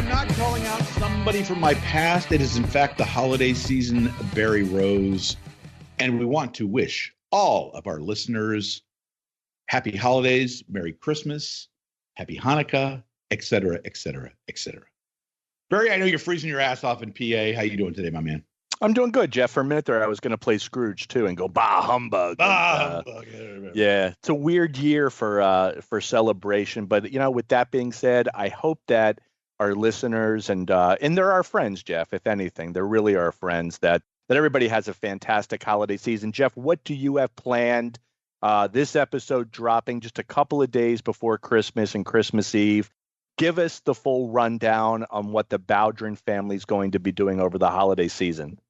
am not calling out somebody from my past. It is, in fact, the holiday season, Barry Rose. And we want to wish all of our listeners happy holidays, Merry Christmas, Happy Hanukkah, etc., etc., etc. Barry, I know you're freezing your ass off in PA. How you doing today, my man? I'm doing good, Jeff. For a minute there, I was going to play Scrooge, too, and go, bah, humbug. Bah, humbug. Yeah, it's a weird year for celebration. But, you know, with that being said, I hope that our listeners and they're our friends, Jeff, if anything. They're really our friends, that everybody has a fantastic holiday season. Jeff, what do you have planned? This episode dropping just a couple of days before Christmas and Christmas Eve. Give us the full rundown on what the Bowdren family is going to be doing over the holiday season.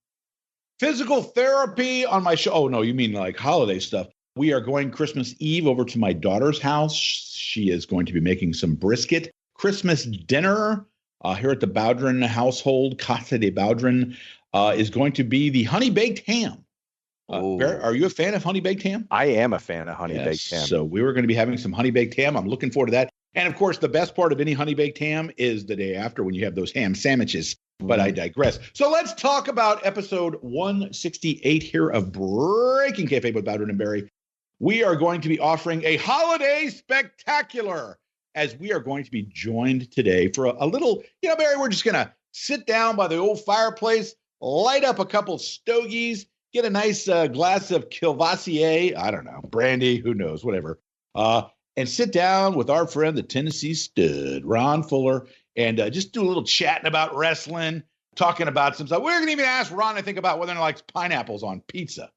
Physical therapy on my show. Oh, no, you mean like holiday stuff. We are going Christmas Eve over to my daughter's house. She is going to be making some brisket. Christmas dinner here at the Bowdren household, Casa de Bowdren, is going to be the honey-baked ham. Barry, are you a fan of honey-baked ham? I am a fan of honey-baked ham. So we were going to be having some honey-baked ham. I'm looking forward to that. And, of course, the best part of any honey-baked ham is the day after when you have those ham sandwiches. But I digress. So let's talk about episode 168 here of Breaking Kayfabe with Bowdren Barry. We are going to be offering a holiday spectacular as we are going to be joined today for a little, Barry, we're just going to sit down by the old fireplace, light up a couple stogies, get a nice glass of Courvoisier, I don't know, brandy, who knows, whatever, and sit down with our friend, the Tennessee Stud, Ron Fuller, and just do a little chatting about wrestling, talking about some stuff. We're going to even ask Ron, I think, about whether he likes pineapples on pizza.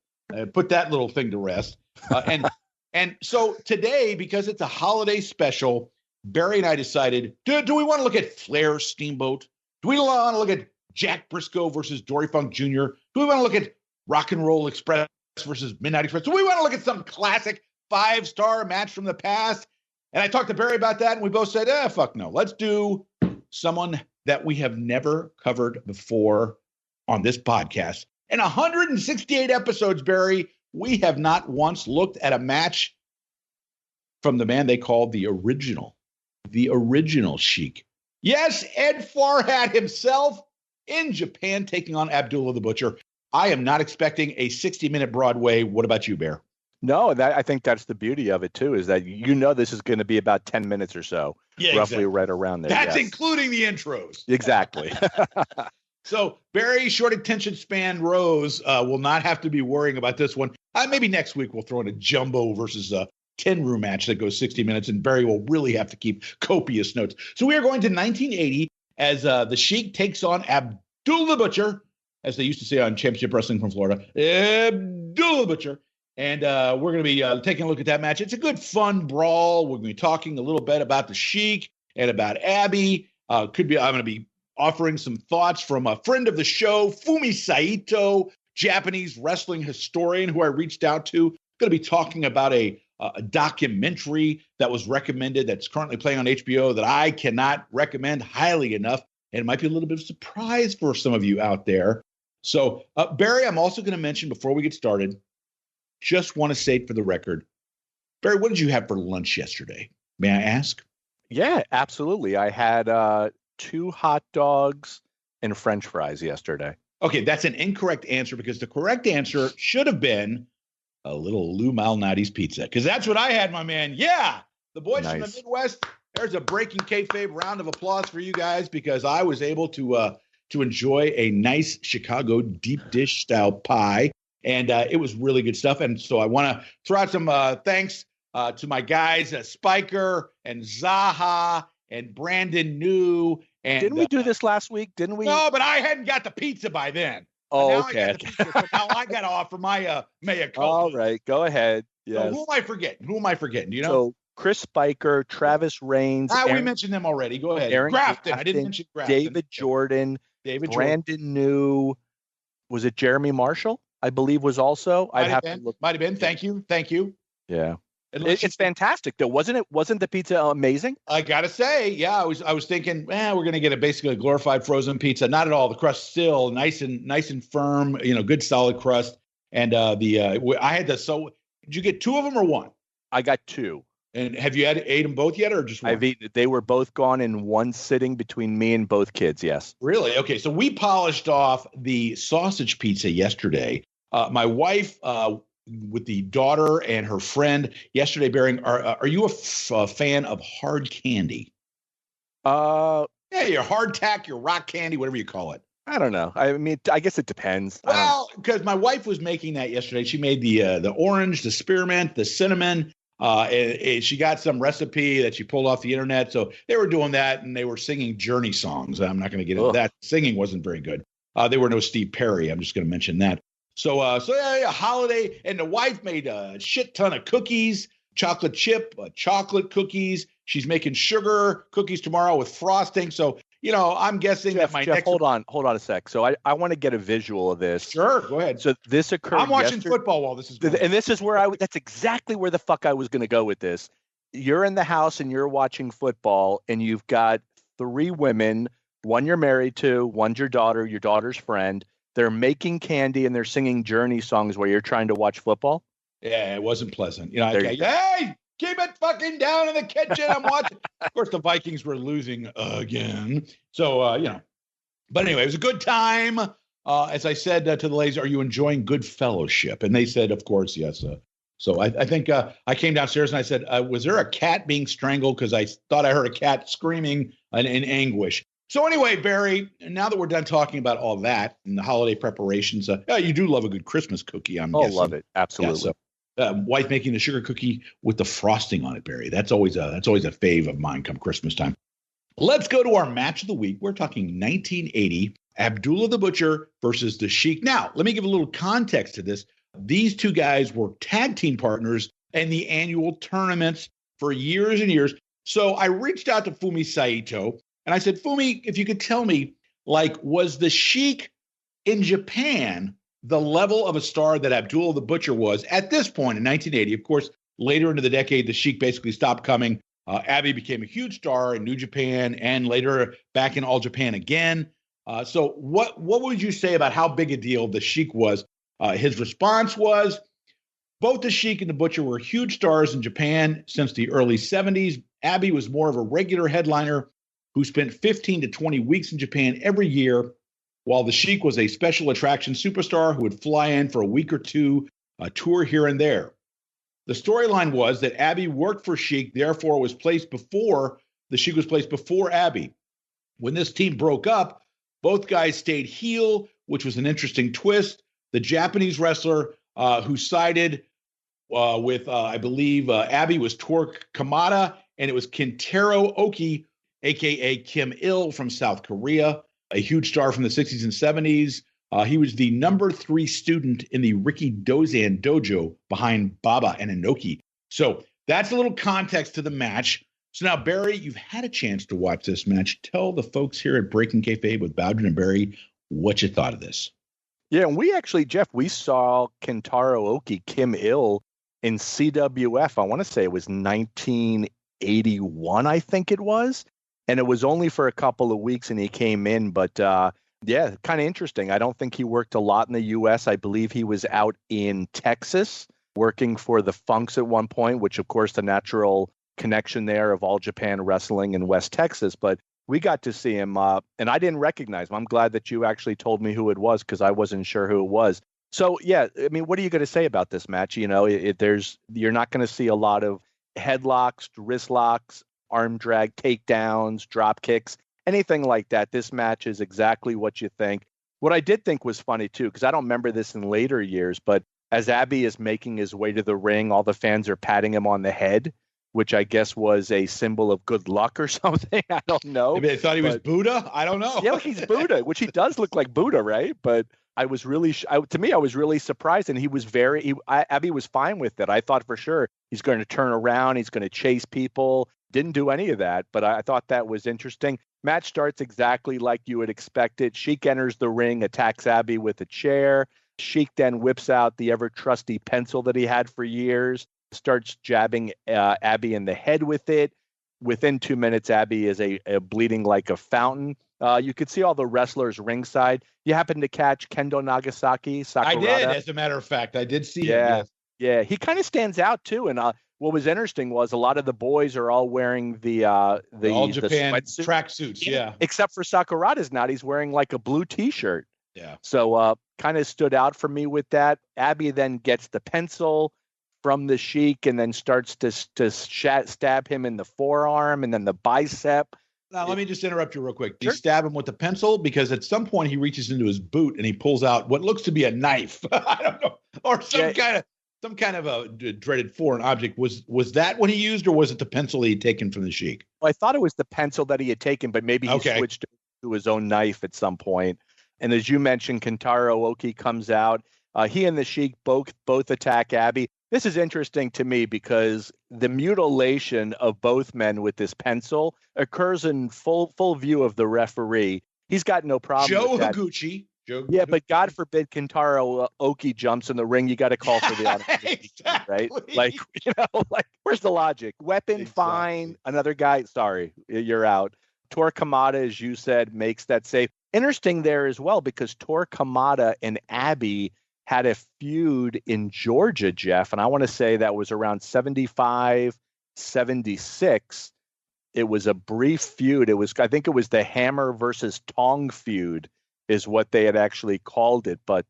Put that little thing to rest. And so today, because it's a holiday special, Barry and I decided, do we want to look at Flair Steamboat? Do we want to look at Jack Briscoe versus Dory Funk Jr.? Do we want to look at Rock and Roll Express versus Midnight Express? Do we want to look at some classic 5-star match from the past? And I talked to Barry about that, and we both said, fuck no. Let's do someone that we have never covered before on this podcast. In 168 episodes, Barry, we have not once looked at a match from the man they called the original Sheik. Yes, Ed Farhat himself in Japan taking on Abdullah the Butcher. I am not expecting a 60-minute Broadway. What about you, Bear? No, I think that's the beauty of it, too, is that this is going to be about 10 minutes or so, roughly exactly. Right around there. That's including the intros. Exactly. So Barry, short attention span Rose will not have to be worrying about this one. Maybe next week we'll throw in a jumbo versus a 10-room match that goes 60 minutes, and Barry will really have to keep copious notes. So we are going to 1980 as the Sheik takes on Abdullah the Butcher, as they used to say on Championship Wrestling from Florida, Abdullah the Butcher. And we're going to be taking a look at that match. It's a good, fun brawl. We're going to be talking a little bit about the Sheik and about Abby. I'm going to be offering some thoughts from a friend of the show, Fumi Saito, Japanese wrestling historian who I reached out to. Going to be talking about a documentary that was recommended that's currently playing on HBO that I cannot recommend highly enough. And it might be a little bit of a surprise for some of you out there. So, Barry, I'm also going to mention before we get started, just want to say for the record, Barry, what did you have for lunch yesterday? May I ask? Yeah, absolutely. I had 2 hot dogs and French fries yesterday. Okay, that's an incorrect answer because the correct answer should have been a little Lou Malnati's pizza, because that's what I had, my man. Yeah, the boys from the Midwest. There's a Breaking Kayfabe round of applause for you guys because I was able to enjoy a nice Chicago deep dish style pie. And it was really good stuff. And so I want to throw out some thanks to my guys, Spiker and Zaha and Brandon New. And didn't we do this last week? Didn't we? No, but I hadn't got the pizza by then. Oh, okay. I got the pizza, so now I got to offer my mea culpa. All right, go ahead. Yes. So who am I forgetting? Do you know? So Chris Spiker, Travis Raines. We mentioned them already. Go ahead. Aaron Grafton. I didn't mention Grafton. David Jordan. Brandon New. Was it Jeremy Marshall? I believe was also. Might have been. Thank you. Yeah, it's fantastic though, wasn't it? Wasn't the pizza amazing? I gotta say, yeah. I was thinking, we're gonna get basically a glorified frozen pizza. Not at all. The crust still nice and firm. Good solid crust. And I had the. So did you get 2 of them or 1? I got 2. And have you ate them both yet, or just one? I've eaten. They were both gone in one sitting between me and both kids. Yes. Really? Okay. So we polished off the sausage pizza yesterday. My wife, with the daughter and her friend yesterday. Bearing, are you a fan of hard candy? Yeah, your hardtack, your rock candy, whatever you call it. I don't know. I mean, I guess it depends. Well, because my wife was making that yesterday. She made the orange, the spearmint, the cinnamon. And she got some recipe that she pulled off the internet. So they were doing that, and they were singing Journey songs. I'm not going to get into that. Singing wasn't very good. They were no Steve Perry. I'm just going to mention that. So yeah, holiday. And the wife made a shit ton of cookies, chocolate chip, chocolate cookies. She's making sugar cookies tomorrow with frosting. So, I'm guessing Jeff, that my Jeff, next. Hold on a sec. So I want to get a visual of this. Sure, go ahead. So this occurred. I'm watching football while this is going. And this is where that's exactly where the fuck I was going to go with this. You're in the house and you're watching football, and you've got three women. One you're married to, one's your daughter's friend. They're making candy and they're singing Journey songs while you're trying to watch football. Yeah, it wasn't pleasant. Hey, keep it fucking down in the kitchen. I'm watching. Of course, the Vikings were losing again. So, but anyway, it was a good time. As I said to the ladies, are you enjoying good fellowship? And they said, of course, yes. So I think I came downstairs and I said, was there a cat being strangled? Because I thought I heard a cat screaming in anguish. So anyway, Barry, now that we're done talking about all that and the holiday preparations, you do love a good Christmas cookie, I'm guessing. Love it. Absolutely. Yeah, so, wife making the sugar cookie with the frosting on it, Barry. That's always a fave of mine come Christmas time. Let's go to our match of the week. We're talking 1980, Abdullah the Butcher versus the Sheik. Now, let me give a little context to this. These two guys were tag team partners in the annual tournaments for years and years. So I reached out to Fumi Saito, and I said, Fumi, if you could tell me, was the Sheik in Japan the level of a star that Abdullah the Butcher was at this point in 1980? Of course, later into the decade, the Sheik basically stopped coming. Abby became a huge star in New Japan and later back in All Japan again. So what would you say about how big a deal the Sheik was? His response was, both the Sheik and the Butcher were huge stars in Japan since the early 70s. Abby was more of a regular headliner who spent 15 to 20 weeks in Japan every year, while the Sheik was a special attraction superstar who would fly in for a week or two, a tour here and there. The storyline was that Abby worked for Sheik, therefore the Sheik was placed before Abby. When this team broke up, both guys stayed heel, which was an interesting twist. The Japanese wrestler who sided with, I believe, Abby was Torque Kamada, and it was Kentaro Oki, a.k.a. Kim Il from South Korea, a huge star from the 60s and 70s. He was the number 3 student in the Ricky Dozan dojo behind Baba and Inoki. So that's a little context to the match. So now, Barry, you've had a chance to watch this match. Tell the folks here at Breaking Kayfabe with Bowdren Barry what you thought of this. Yeah, and we actually, Jeff, we saw Kentaro Oki, Kim Il, in CWF. I want to say it was 1981, I think it was. And it was only for a couple of weeks and he came in. But yeah, kind of interesting. I don't think he worked a lot in the U.S. I believe he was out in Texas working for the Funks at one point, which, of course, the natural connection there of All Japan Wrestling in West Texas. But we got to see him, and I didn't recognize him. I'm glad that you actually told me who it was because I wasn't sure who it was. So, yeah, I mean, what are you going to say about this match? You're not going to see a lot of headlocks, wrist locks, arm drag, takedowns, drop kicks, anything like that. This match is exactly what you think. What I did think was funny, too, because I don't remember this in later years, but as Abby is making his way to the ring, all the fans are patting him on the head, which I guess was a symbol of good luck or something. I don't know. Maybe they thought he was Buddha. I don't know. Yeah, he's Buddha, which he does look like Buddha, right? But I was really, I was really surprised, and he was Abby was fine with it. I thought for sure he's going to turn around, he's going to chase people. Didn't do any of that, but I thought that was interesting. Match starts exactly like you would expect it. Sheik enters the ring, attacks Abby with a chair. Sheik then whips out the ever-trusty pencil that he had for years, starts jabbing Abby in the head with it. Within 2 minutes, Abby is a bleeding like a fountain. You could see all the wrestlers ringside. You happen to catch Kendo Nagasaki, Sakurada? I did, as a matter of fact. I did see him. Yes. Yeah, he kind of stands out, too. And what was interesting was a lot of the boys are all wearing the All Japan sweatsuit, tracksuits, yeah. except for Sakurada's not. He's wearing like a blue T-shirt. Yeah. So kind of stood out for me with that. Abby then gets the pencil from the Sheik and then starts to stab him in the forearm and then the bicep. Now, let me just interrupt you real quick. Do Sure. you stab him with the pencil? Because at some point he reaches into his boot and he pulls out what looks to be a knife. I don't know. Or some kind of a dreaded foreign object. Was that what he used, or was it the pencil he had taken from the Sheik? Well, I thought it was the pencil that he had taken, but maybe he switched to his own knife at some point. And as you mentioned, Kentaro Oki comes out. He and the Sheik both attack Abby. This is interesting to me because the mutilation of both men with this pencil occurs in full view of the referee. He's got no problem with that. Yeah, but God forbid Kentaro Oki jumps in the ring. You got to call for the automatic, right? Like, where's the logic? Weapon, fine. Another guy, sorry, you're out. Tor Kamada, as you said, makes that save. Interesting there as well, because Tor Kamada and Abby had a feud in Georgia, Jeff, and I want to say that was around 75, 76. It was a brief feud. I think it was the Hammer versus Tong feud is what they had actually called it. But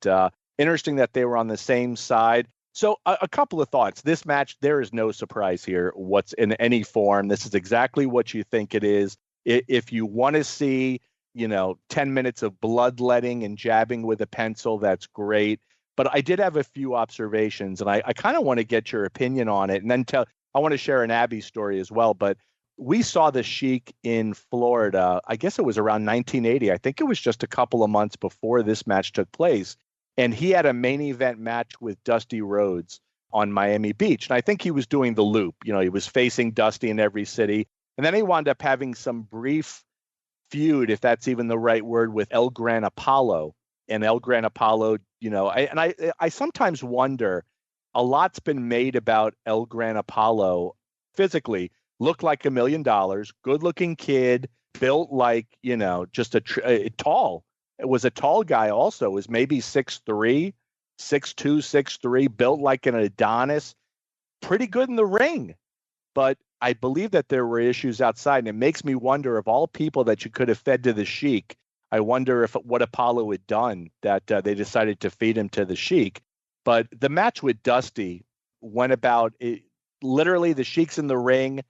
interesting that they were on the same side. So a couple of thoughts. This match, there is no surprise here what's in any form. This is exactly what you think it is. If you want to see, 10 minutes of bloodletting and jabbing with a pencil, that's great. But I did have a few observations, and I kind of want to get your opinion on it. And then I want to share an Abby story as well. But we saw the Sheik in Florida. I guess it was around 1980. I think it was just a couple of months before this match took place. And he had a main event match with Dusty Rhodes on Miami Beach. And I think he was doing the loop. He was facing Dusty in every city. And then he wound up having some brief feud, if that's even the right word, with El Gran Apollo. And El Gran Apollo, I sometimes wonder, a lot's been made about El Gran Apollo physically. Looked like $1 million, good looking kid, built like, just tall. It was a tall guy also, was maybe 6'3", 6'2", 6'3", built like an Adonis, pretty good in the ring. But I believe that there were issues outside, and it makes me wonder, of all people that you could have fed to the Sheik, I wonder what Apollo had done that they decided to feed him to the Sheik. But the match with Dusty went about literally the Sheik's in the ring.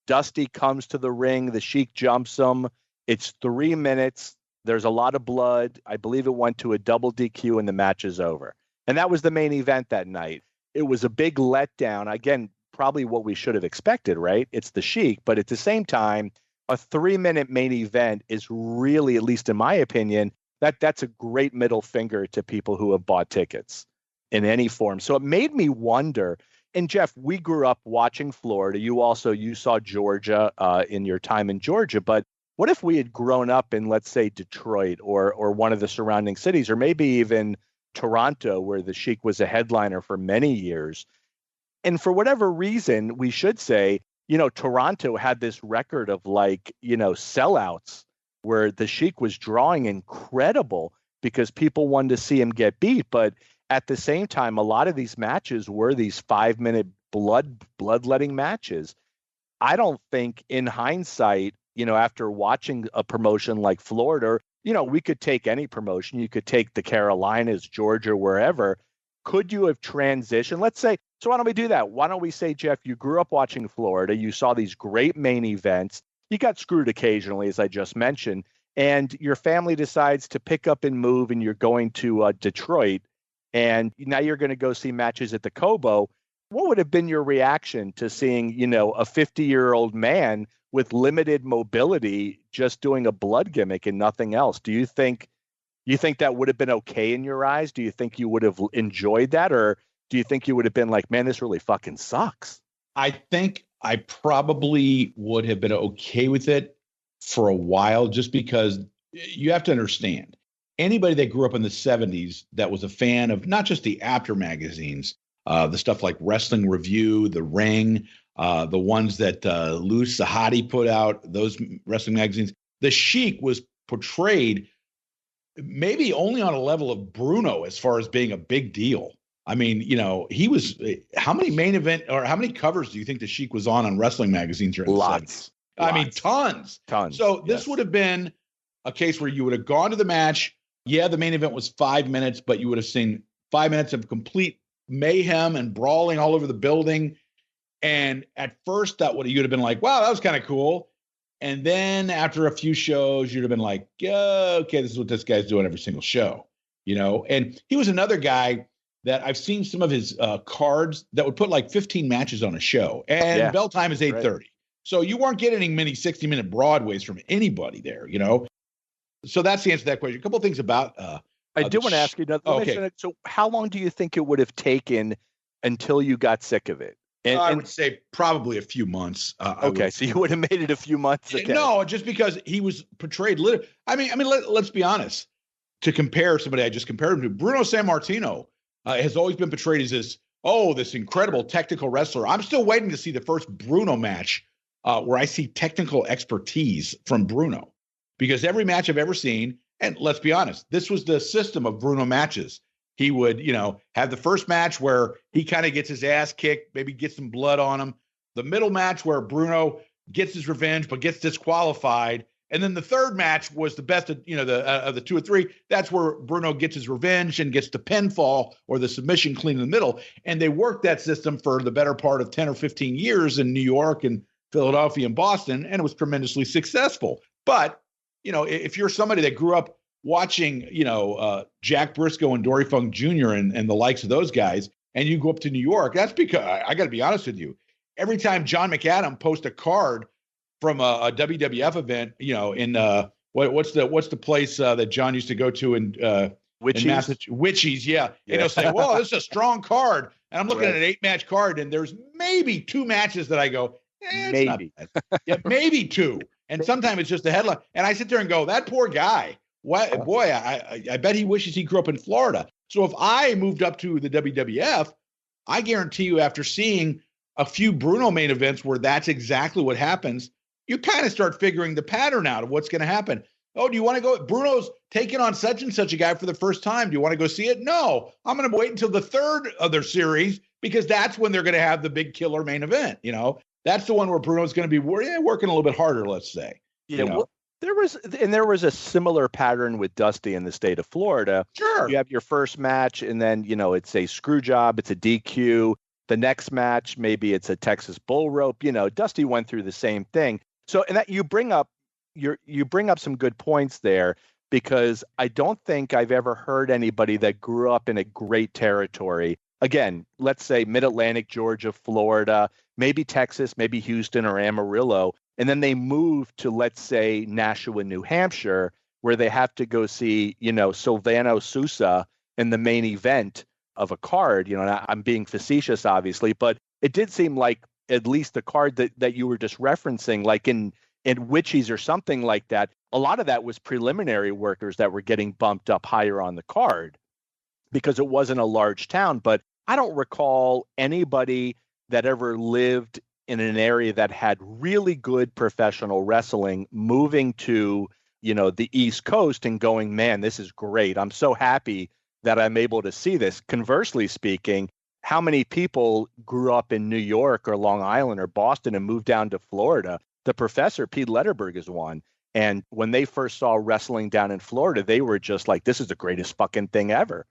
Dusty comes to the ring. The Sheik jumps him. It's 3 minutes. There's a lot of blood. I believe it went to a double DQ and the match is over. And that was the main event that night. It was a big letdown. Again, probably what we should have expected, right? It's the Sheik. But at the same time, a 3-minute main event is really, at least in my opinion, that's a great middle finger to people who have bought tickets in any form. So it made me wonder. And Jeff, we grew up watching Florida. You saw Georgia in your time in Georgia. But what if we had grown up in, let's say, Detroit or one of the surrounding cities, or maybe even Toronto, where the Sheik was a headliner for many years? And for whatever reason, we should say, Toronto had this record of sellouts where the Sheik was drawing incredible because people wanted to see him get beat. But at the same time, a lot of these matches were these 5-minute bloodletting matches. I don't think in hindsight, after watching a promotion like Florida, we could take any promotion. You could take the Carolinas, Georgia, wherever. Could you have transitioned? Let's say, so why don't we do that? Why don't we say, Jeff, you grew up watching Florida. You saw these great main events. You got screwed occasionally, as I just mentioned, and your family decides to pick up and move, and you're going to Detroit, and now you're going to go see matches at the Cobo. What would have been your reaction to seeing, a 50-year-old man with limited mobility just doing a blood gimmick and nothing else? Do you think that would have been okay in your eyes? Do you think you would have enjoyed that? Or do you think you would have been like, man, this really fucking sucks? I think I probably would have been okay with it for a while, just because you have to understand, anybody that grew up in the 70s that was a fan of not just the After magazines, the stuff like Wrestling Review, The Ring, the ones that Lou Sahadi put out, those wrestling magazines, the Sheik was portrayed maybe only on a level of Bruno as far as being a big deal. I mean, he was. How many main event or how many covers do you think the Sheik was on wrestling magazines during the 70s? I mean, tons. So this would have been a case where you would have gone to the match. Yeah, the main event was 5 minutes, but you would have seen 5 minutes of complete mayhem and brawling all over the building. And at first, you'd have been like, wow, that was kind of cool. And then after a few shows, you'd have been like, yeah, okay, this is what this guy's doing every single show, And he was another guy that I've seen some of his cards that would put like 15 matches on a show. And bell time is 8:30. Right. So you weren't getting many 60-minute Broadways from anybody there, So that's the answer to that question. A couple of things about I do want to ask you another question. So how long do you think it would have taken until you got sick of it? I would say probably a few months. So you would have made it a few months. Okay. No, just because he was portrayed. I mean, let's be honest. To compare somebody I just compared him to, Bruno Sammartino has always been portrayed as this incredible technical wrestler. I'm still waiting to see the first Bruno match where I see technical expertise from Bruno, because every match I've ever seen, and let's be honest, this was the system of Bruno matches. He would, have the first match where he kind of gets his ass kicked, maybe gets some blood on him. The middle match where Bruno gets his revenge but gets disqualified. And then the third match was the best of, of the 2 or 3. That's where Bruno gets his revenge and gets the pinfall or the submission clean in the middle. And they worked that system for the better part of 10 or 15 years in New York and Philadelphia and Boston, and it was tremendously successful. But, if you're somebody that grew up watching, Jack Briscoe and Dory Funk Jr. and the likes of those guys, and you go up to New York, that's because, I got to be honest with you, every time John McAdam posts a card from a WWF event, in what's the place that John used to go to in Massachusetts? Witchies, yeah. And he'll say, "Whoa, this is a strong card." And I'm looking at an 8-match card, and there's maybe 2 matches that I go, maybe, maybe 2. And sometimes it's just the headline, and I sit there and go, "That poor guy. What, boy, I bet he wishes he grew up in Florida." So if I moved up to the WWF, I guarantee you, after seeing a few Bruno main events where that's exactly what happens, you kind of start figuring the pattern out of what's going to happen. Oh, do you want to go? Bruno's taking on such and such a guy for the first time. Do you want to go see it? No, I'm going to wait until the third of their series, because that's when they're going to have the big killer main event. That's the one where Bruno's going to be working a little bit harder, let's say. Well, there was a similar pattern with Dusty in the state of Florida. Sure. You have your first match, and then, it's a screw job, it's a DQ. The next match, maybe it's a Texas bull rope. Dusty went through the same thing. So, and that you bring up some good points there, because I don't think I've ever heard anybody that grew up in a great territory. Again, let's say Mid-Atlantic, Georgia, Florida, maybe Texas, maybe Houston or Amarillo. And then they move to, let's say, Nashua, New Hampshire, where they have to go see, Silvano Sousa in the main event of a card. And I'm being facetious, obviously, but it did seem like at least the card that you were just referencing, like in Witchies or something like that, a lot of that was preliminary workers that were getting bumped up higher on the card because it wasn't a large town. But I don't recall anybody that ever lived in an area that had really good professional wrestling moving to, the East Coast and going, man, this is great. I'm so happy that I'm able to see this. Conversely speaking, how many people grew up in New York or Long Island or Boston and moved down to Florida? The Professor, Pete Letterberg, is one. And when they first saw wrestling down in Florida, they were just like, this is the greatest fucking thing ever.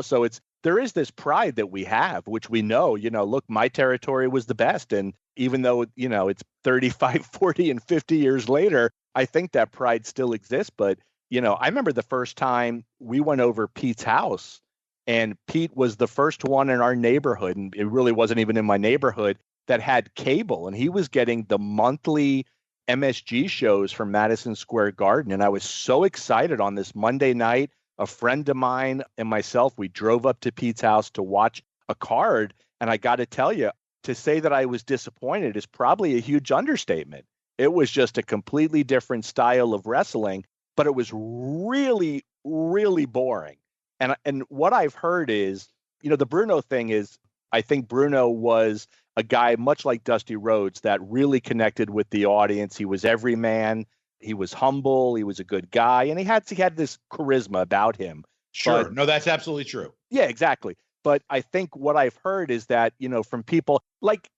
So there is this pride that we have, which we know, look, my territory was the best. And even though, it's 35, 40 and 50 years later, I think that pride still exists. But, I remember the first time we went over Pete's house, and Pete was the first one in our neighborhood, and it really wasn't even in my neighborhood, that had cable, and he was getting the monthly MSG shows from Madison Square Garden. And I was so excited on this Monday night. A friend of mine and myself, we drove up to Pete's house to watch a card. And I got to tell you, to say that I was disappointed is probably a huge understatement. It was just a completely different style of wrestling, but it was really, really boring. And what I've heard is, the Bruno thing is, I think Bruno was a guy much like Dusty Rhodes that really connected with the audience. He was everyman. He was humble. He was a good guy. And he had this charisma about him. Sure. No, that's absolutely true. Yeah, exactly. But I think what I've heard is that, from people like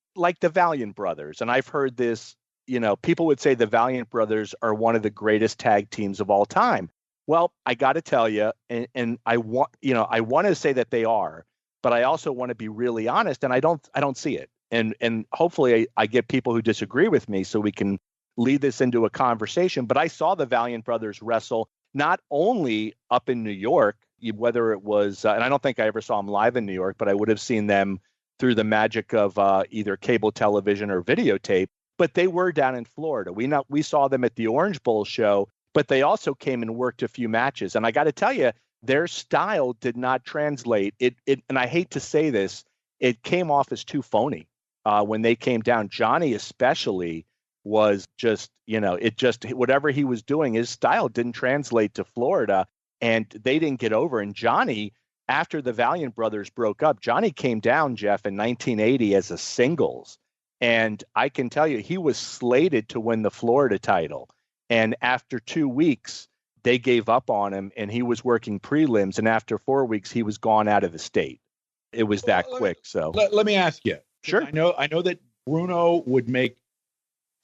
the Valiant brothers, and I've heard this, people would say the Valiant brothers are one of the greatest tag teams of all time. Well, I got to tell you, and I want to say that they are, but I also want to be really honest, and I don't see it. And hopefully I get people who disagree with me so we can lead this into a conversation. But I saw the Valiant brothers wrestle not only up in New York, whether it was, and I don't think I ever saw them live in New York, but I would have seen them through the magic of either cable television or videotape. But they were down in Florida. We saw them at the Orange Bowl show, but they also came and worked a few matches. And I got to tell you, their style did not translate. It and I hate to say this, it came off as too phony when they came down. Johnny especially was just, whatever he was doing, his style didn't translate to Florida, and they didn't get over. And Johnny, after the Valiant brothers broke up, Johnny came down, Jeff, in 1980 as a singles. And I can tell you, he was slated to win the Florida title. And after 2 weeks, they gave up on him, and he was working prelims. And after 4 weeks, he was gone out of the state. It was that quick. So let me ask you. Sure. I know that Bruno would make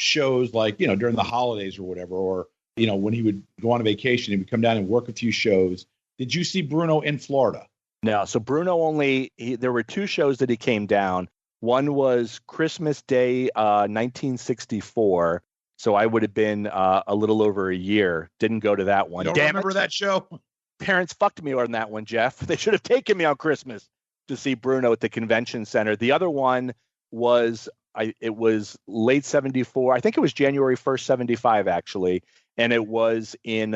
shows like, during the holidays or whatever, or, when he would go on a vacation, he would come down and work a few shows. Did you see Bruno in Florida? No. So Bruno there were 2 shows that he came down. One was Christmas Day, 1964. So I would have been a little over a year. Didn't go to that one. You don't remember that show? Parents fucked me on that one, Jeff. They should have taken me on Christmas to see Bruno at the convention center. The other one was, it was late 74. I think it was January 1st, 75, actually. And it was in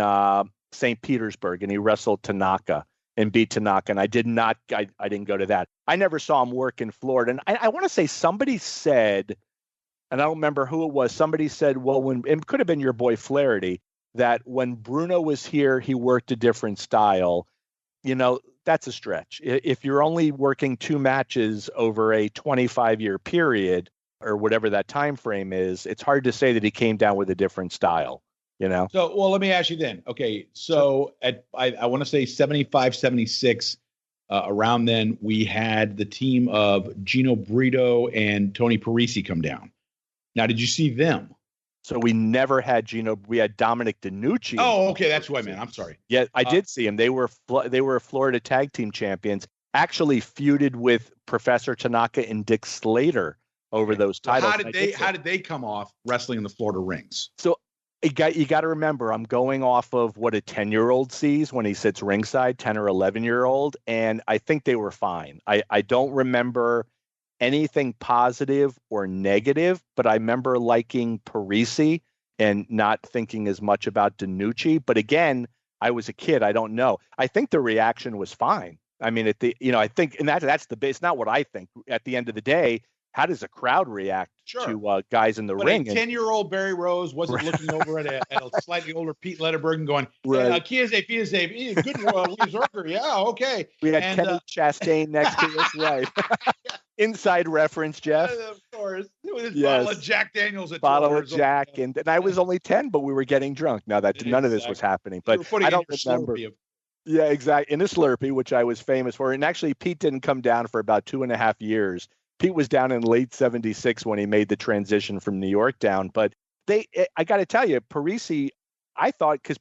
St. Petersburg, and he wrestled Tanaka and beat Tanaka. And I didn't go to that. I never saw him work in Florida. And I want to say somebody said, and I don't remember who it was, somebody said, well, it could have been your boy Flaherty, that when Bruno was here, he worked a different style. That's a stretch. If you're only working 2 matches over a 25-year period or whatever that time frame is, it's hard to say that he came down with a different style, So, well, let me ask you then. Okay, so I want to say 75, 76, around then, we had the team of Gino Brito and Tony Parisi come down. Now, did you see them? So we never had Gino. We had Dominic DiNucci. Oh, okay, that's what I meant. I'm sorry. Yeah, I did see him. They were Florida tag team champions. Actually feuded with Professor Tanaka and Dick Slater over those titles. How did they come off wrestling in the Florida rings? So you got to remember, I'm going off of what a 10-year-old sees when he sits ringside, 10 or 11-year-old, and I think they were fine. I don't remember anything positive or negative, but I remember liking Parisi and not thinking as much about DiNucci. But again, I was a kid. I don't know. I think the reaction was fine. I mean, I think, and that's the base. Not what I think. At the end of the day, how does a crowd react to guys in the ring? A 10-year-old Barry Rose wasn't looking over at a slightly older Pete Letterberg and going, Kiese, good Zerker. Yeah, okay. We had Kenny Chastain next to us, right? Inside reference, Jeff. Of course. It was his bottle of Jack Daniels at bottle of Jack, and I was only 10, but we were getting drunk. Now that none of this was happening, but I don't remember. Yeah, exactly. In a Slurpee, which I was famous for, and actually Pete didn't come down for about 2.5 years. Pete was down in late 76 when he made the transition from New York down. But I got to tell you, Parisi, I thought, because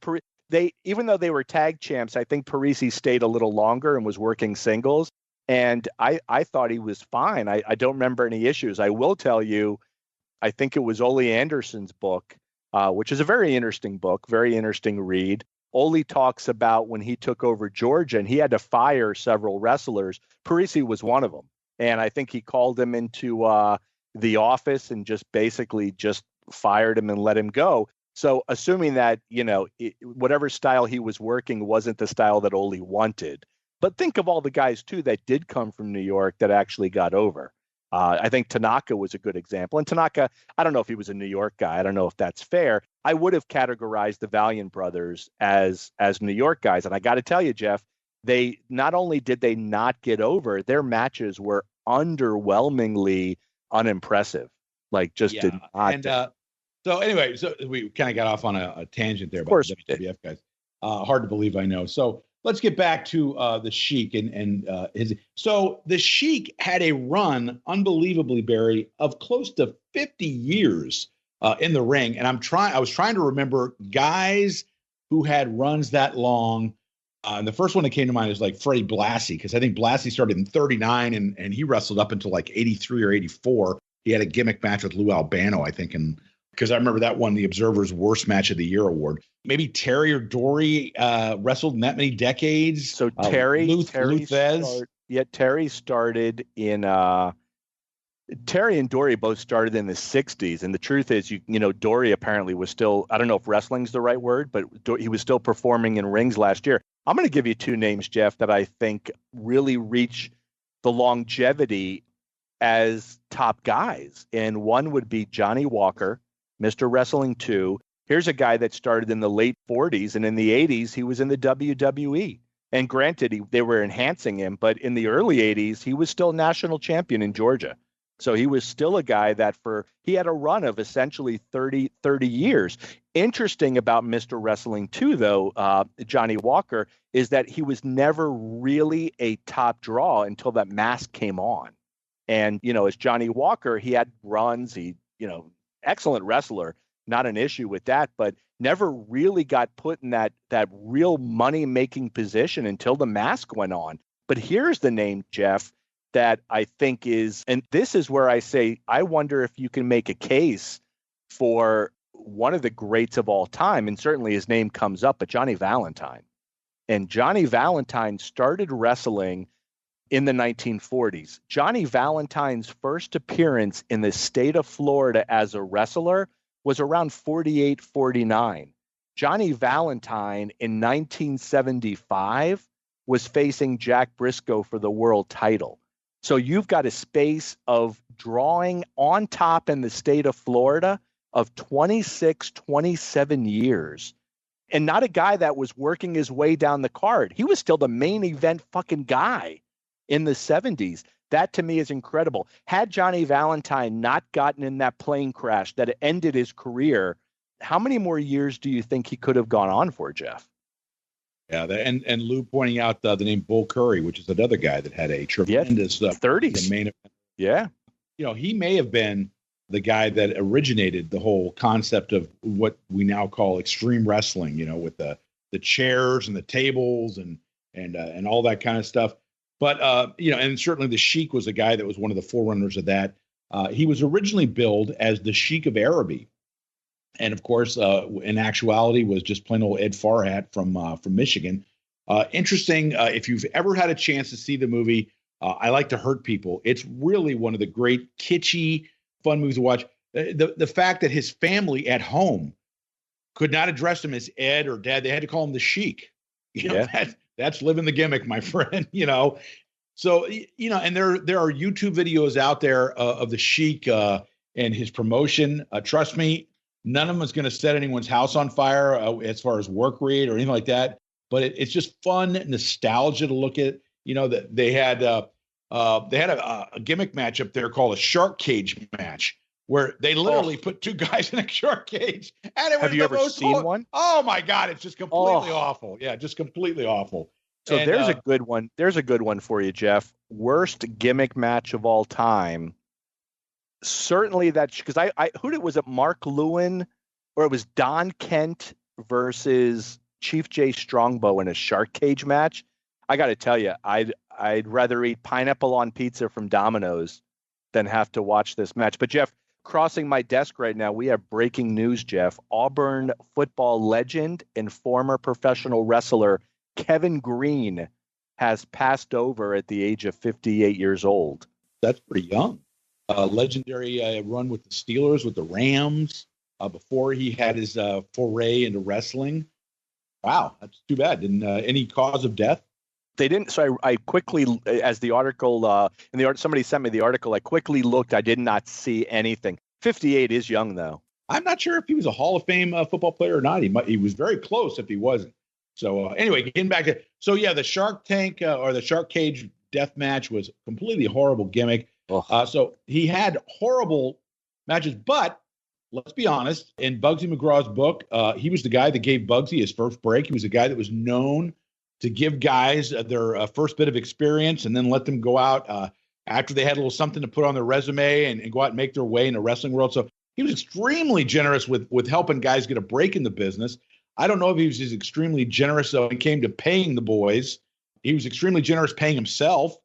even though they were tag champs, I think Parisi stayed a little longer and was working singles. And I thought he was fine. I don't remember any issues. I will tell you, I think it was Ole Anderson's book, which is a very interesting book, very interesting read. Ole talks about when he took over Georgia and he had to fire several wrestlers. Parisi was one of them. And I think he called him into the office and just basically just fired him and let him go. So assuming that, whatever style he was working wasn't the style that Ole wanted. But think of all the guys, too, that did come from New York that actually got over. I think Tanaka was a good example. And Tanaka, I don't know if he was a New York guy. I don't know if that's fair. I would have categorized the Valiant brothers as New York guys. And I got to tell you, Jeff, they not only did they not get over, their matches were underwhelmingly unimpressive. Like, just did not. And so anyway, so we kind of got off on a tangent there. Of course, about the WWF guys. Hard to believe, I know. So let's get back to the Sheik and his. So the Sheik had a run, unbelievably, Barry, of close to 50 years in the ring. And I was trying to remember guys who had runs that long. And the first one that came to mind is like Freddie Blassie, because I think Blassie started in 39 and he wrestled up until like 83 or 84. He had a gimmick match with Lou Albano, I think, and because I remember that won the Observer's Worst Match of the Year award. Maybe Terry or Dory wrestled in that many decades. So Terry started in Terry and Dory both started in the 60s. And the truth is, Dory apparently was still, I don't know if wrestling's the right word, but he was still performing in rings last year. I'm going to give you two names, Jeff, that I think really reach the longevity as top guys. And one would be Johnny Walker, Mr. Wrestling 2. Here's a guy that started in the late 40s, and in the 80s, he was in the WWE. And granted, they were enhancing him, but in the early 80s, he was still national champion in Georgia. So he was still a guy that he had a run of essentially 30 years. Interesting about Mr. Wrestling 2, though, Johnny Walker, is that he was never really a top draw until that mask came on. And, as Johnny Walker, he had runs, excellent wrestler, not an issue with that, but never really got put in that real money-making position until the mask went on. But here's the name, Jeff, that I think is, and this is where I say, I wonder if you can make a case for one of the greats of all time, and certainly his name comes up, but Johnny Valentine. And Johnny Valentine started wrestling in the 1940s. Johnny Valentine's first appearance in the state of Florida as a wrestler was around 48, 49. Johnny Valentine in 1975 was facing Jack Briscoe for the world title. So you've got a space of drawing on top in the state of Florida of 26, 27 years. And not a guy that was working his way down the card. He was still the main event fucking guy in the 70s. That to me is incredible. Had Johnny Valentine not gotten in that plane crash that ended his career, how many more years do you think he could have gone on for, Jeff? Yeah, and Lou pointing out the name Bull Curry, which is another guy that had a tremendous 30s. Main event. Yeah. He may have been the guy that originated the whole concept of what we now call extreme wrestling, with the chairs and the tables and all that kind of stuff. But, and certainly the Sheik was a guy that was one of the forerunners of that. He was originally billed as the Sheik of Araby. And of course, in actuality, was just plain old Ed Farhat from Michigan. Interesting. If you've ever had a chance to see the movie, I Like to Hurt People. It's really one of the great kitschy, fun movies to watch. The fact that his family at home could not address him as Ed or Dad, they had to call him the Sheik. That's living the gimmick, my friend. So and there are YouTube videos out there of the Sheik and his promotion. Trust me. None of them is going to set anyone's house on fire as far as work rate or anything like that. But it's just fun nostalgia to look at. That they had a gimmick match up there called a shark cage match, where they literally put two guys in a shark cage. And it was Have you ever seen one? Oh my God, it's just completely awful. Yeah, just completely awful. So there's a good one. There's a good one for you, Jeff. Worst gimmick match of all time. Certainly that's because was it Mark Lewin or it was Don Kent versus Chief Jay Strongbow in a shark cage match? I got to tell you, I'd rather eat pineapple on pizza from Domino's than have to watch this match. But Jeff, crossing my desk right now, we have breaking news, Jeff. Auburn football legend and former professional wrestler Kevin Green has passed over at the age of 58 years old. That's pretty young. Legendary run with the Steelers, with the Rams, before he had his foray into wrestling. Wow, that's too bad. Didn't any cause of death? They didn't. So I quickly, as the article, somebody sent me the article, I quickly looked. I did not see anything. 58 is young, though. I'm not sure if he was a Hall of Fame football player or not. He was very close if he wasn't. So anyway, getting back to, the Shark Tank or the Shark Cage death match was completely horrible gimmick. So he had horrible matches, but let's be honest, in Bugsy McGraw's book, he was the guy that gave Bugsy his first break. He was the guy that was known to give guys their first bit of experience and then let them go out after they had a little something to put on their resume and go out and make their way in the wrestling world. So he was extremely generous with helping guys get a break in the business. I don't know if he was just extremely generous when it came to paying the boys. He was extremely generous paying himself,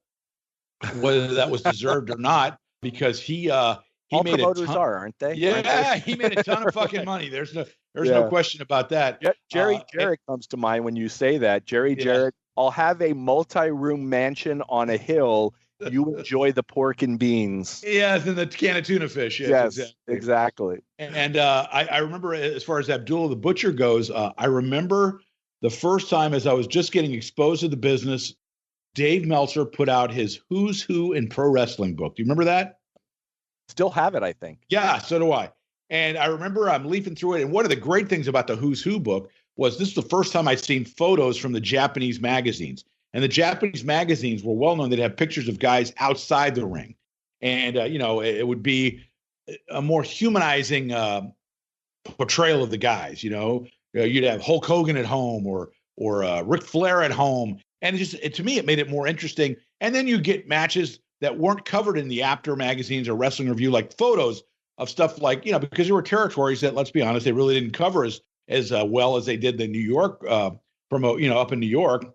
whether that was deserved or not, because he all made promoters aren't they? Yeah, he made a ton of fucking money. There's no question about that. Yeah, Jerry Jarrett comes to mind when you say that. Jerry Jarrett, I'll have a multi-room mansion on a hill. You enjoy the pork and beans. Yes, and the can of tuna fish. Yes, exactly. And I remember, as far as Abdullah the Butcher goes, I remember the first time as I was just getting exposed to the business, Dave Meltzer put out his Who's Who in Pro Wrestling book. Do you remember that? Still have it, I think. Yeah, so do I. And I remember I'm leafing through it. And one of the great things about the Who's Who book was this is the first time I'd seen photos from the Japanese magazines. And the Japanese magazines were well known. They'd have pictures of guys outside the ring. And, it would be a more humanizing portrayal of the guys. You'd have Hulk Hogan at home or Ric Flair at home. And to me, it made it more interesting. And then you get matches that weren't covered in the After magazines or Wrestling Review, like photos of stuff like, because there were territories that, let's be honest, they really didn't cover as well as they did the New York promote, up in New York.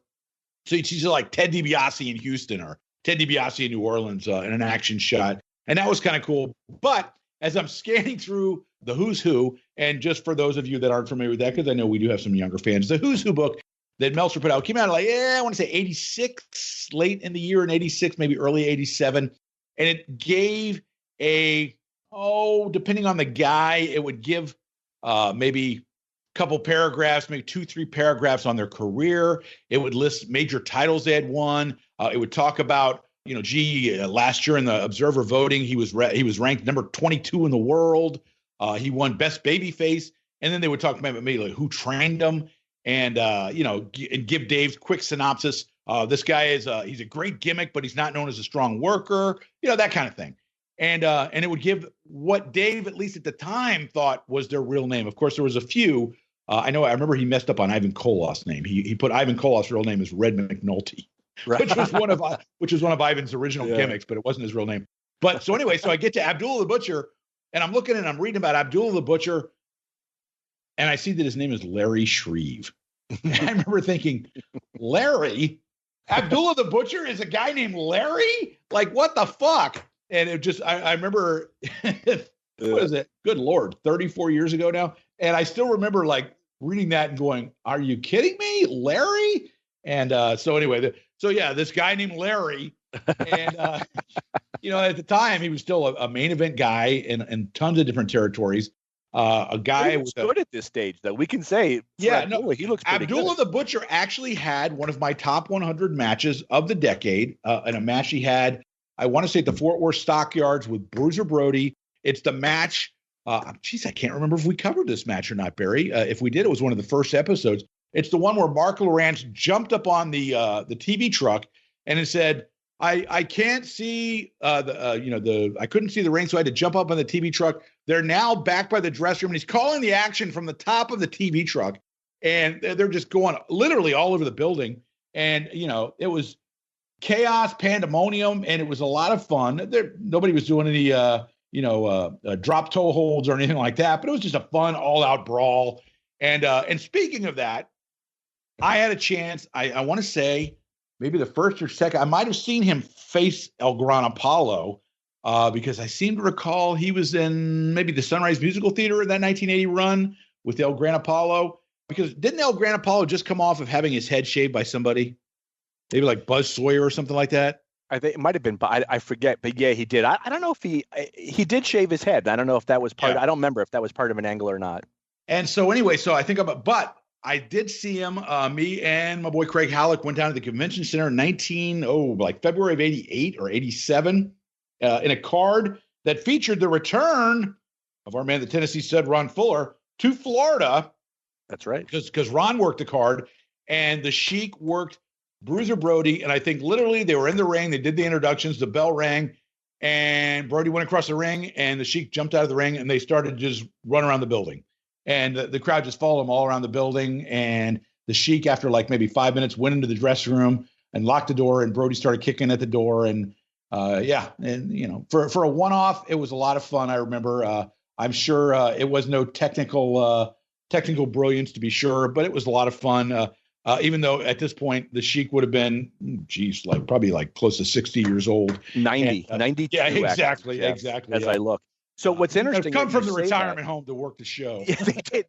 So you'd see like Ted DiBiase in Houston or Ted DiBiase in New Orleans in an action shot. And that was kind of cool. But as I'm scanning through the Who's Who, and just for those of you that aren't familiar with that, because I know we do have some younger fans, the Who's Who book that Meltzer put out came out I want to say 86, late in the year in 86, maybe early 87. And it gave depending on the guy, it would give maybe couple paragraphs, maybe 2-3 paragraphs on their career. It would list major titles they had won. It would talk about, last year in the Observer voting, he was ranked number 22 in the world. He won Best Babyface, and then they would talk about maybe like who trained him, and and give Dave's quick synopsis. This guy he's a great gimmick, but he's not known as a strong worker. That kind of thing. And it would give what Dave, at least at the time, thought was their real name. Of course, there was a few. I remember he messed up on Ivan Koloff's name. He put Ivan Koloff's real name as Red McNulty, right. which was one of Ivan's original gimmicks, but it wasn't his real name. But so anyway, so I get to Abdullah the Butcher, and I'm looking and I'm reading about Abdullah the Butcher, and I see that his name is Larry Shreve. And I remember thinking, Larry? Abdullah the Butcher is a guy named Larry? Like, what the fuck? And it just, I remember, what is it? Good Lord, 34 years ago now. And I still remember like reading that and going, are you kidding me? Larry? And so anyway, this guy named Larry. And, at the time, he was still a main event guy in tons of different territories. A guy who's good at this stage, though. We can say, he looks pretty Abdullah good. the Butcher actually had one of my top 100 matches of the decade, and a match he had, I want to say, at the Fort Worth Stockyards with Bruiser Brody. It's the match. I can't remember if we covered this match or not, Barry. If we did, it was one of the first episodes. It's the one where Mark Lawrence jumped up on the TV truck and it said, I can't see I couldn't see the ring, so I had to jump up on the TV truck. They're now back by the dressing room, and he's calling the action from the top of the TV truck, and they're just going literally all over the building. And it was chaos, pandemonium, and it was a lot of fun. Nobody was doing any drop toe holds or anything like that, but it was just a fun all-out brawl. And speaking of that, I had a chance. I want to say, maybe the first or second, I might have seen him face El Gran Apollo because I seem to recall he was in maybe the Sunrise Musical Theater in that 1980 run with El Gran Apollo. Because didn't El Gran Apollo just come off of having his head shaved by somebody? Maybe like Buzz Sawyer or something like that? I think it might have been, but I forget. But yeah, he did. I don't know if he did shave his head. I don't know if that was part. I don't remember if that was part of an angle or not. And so anyway, but I did see him. Me and my boy Craig Halleck went down to the convention center in February of 88 or 87 in a card that featured the return of our man, the Tennessee stud, Ron Fuller, to Florida. That's right. Because Ron worked the card and the Sheik worked Bruiser Brody. And I think literally they were in the ring. They did the introductions. The bell rang and Brody went across the ring and the Sheik jumped out of the ring and they started to just run around the building. And the crowd just followed them all around the building. And the Sheik, after like maybe 5 minutes, went into the dressing room and locked the door, and Brody started kicking at the door. And for a one-off, it was a lot of fun. I remember. I'm sure it was no technical brilliance, to be sure, but it was a lot of fun. Even though at this point the Sheik would have been, probably close to 60 years old. 90, 92. Yeah, exactly. Jeff, exactly. As I look. So what's interesting? I've come from the retirement home to work the show. Yeah,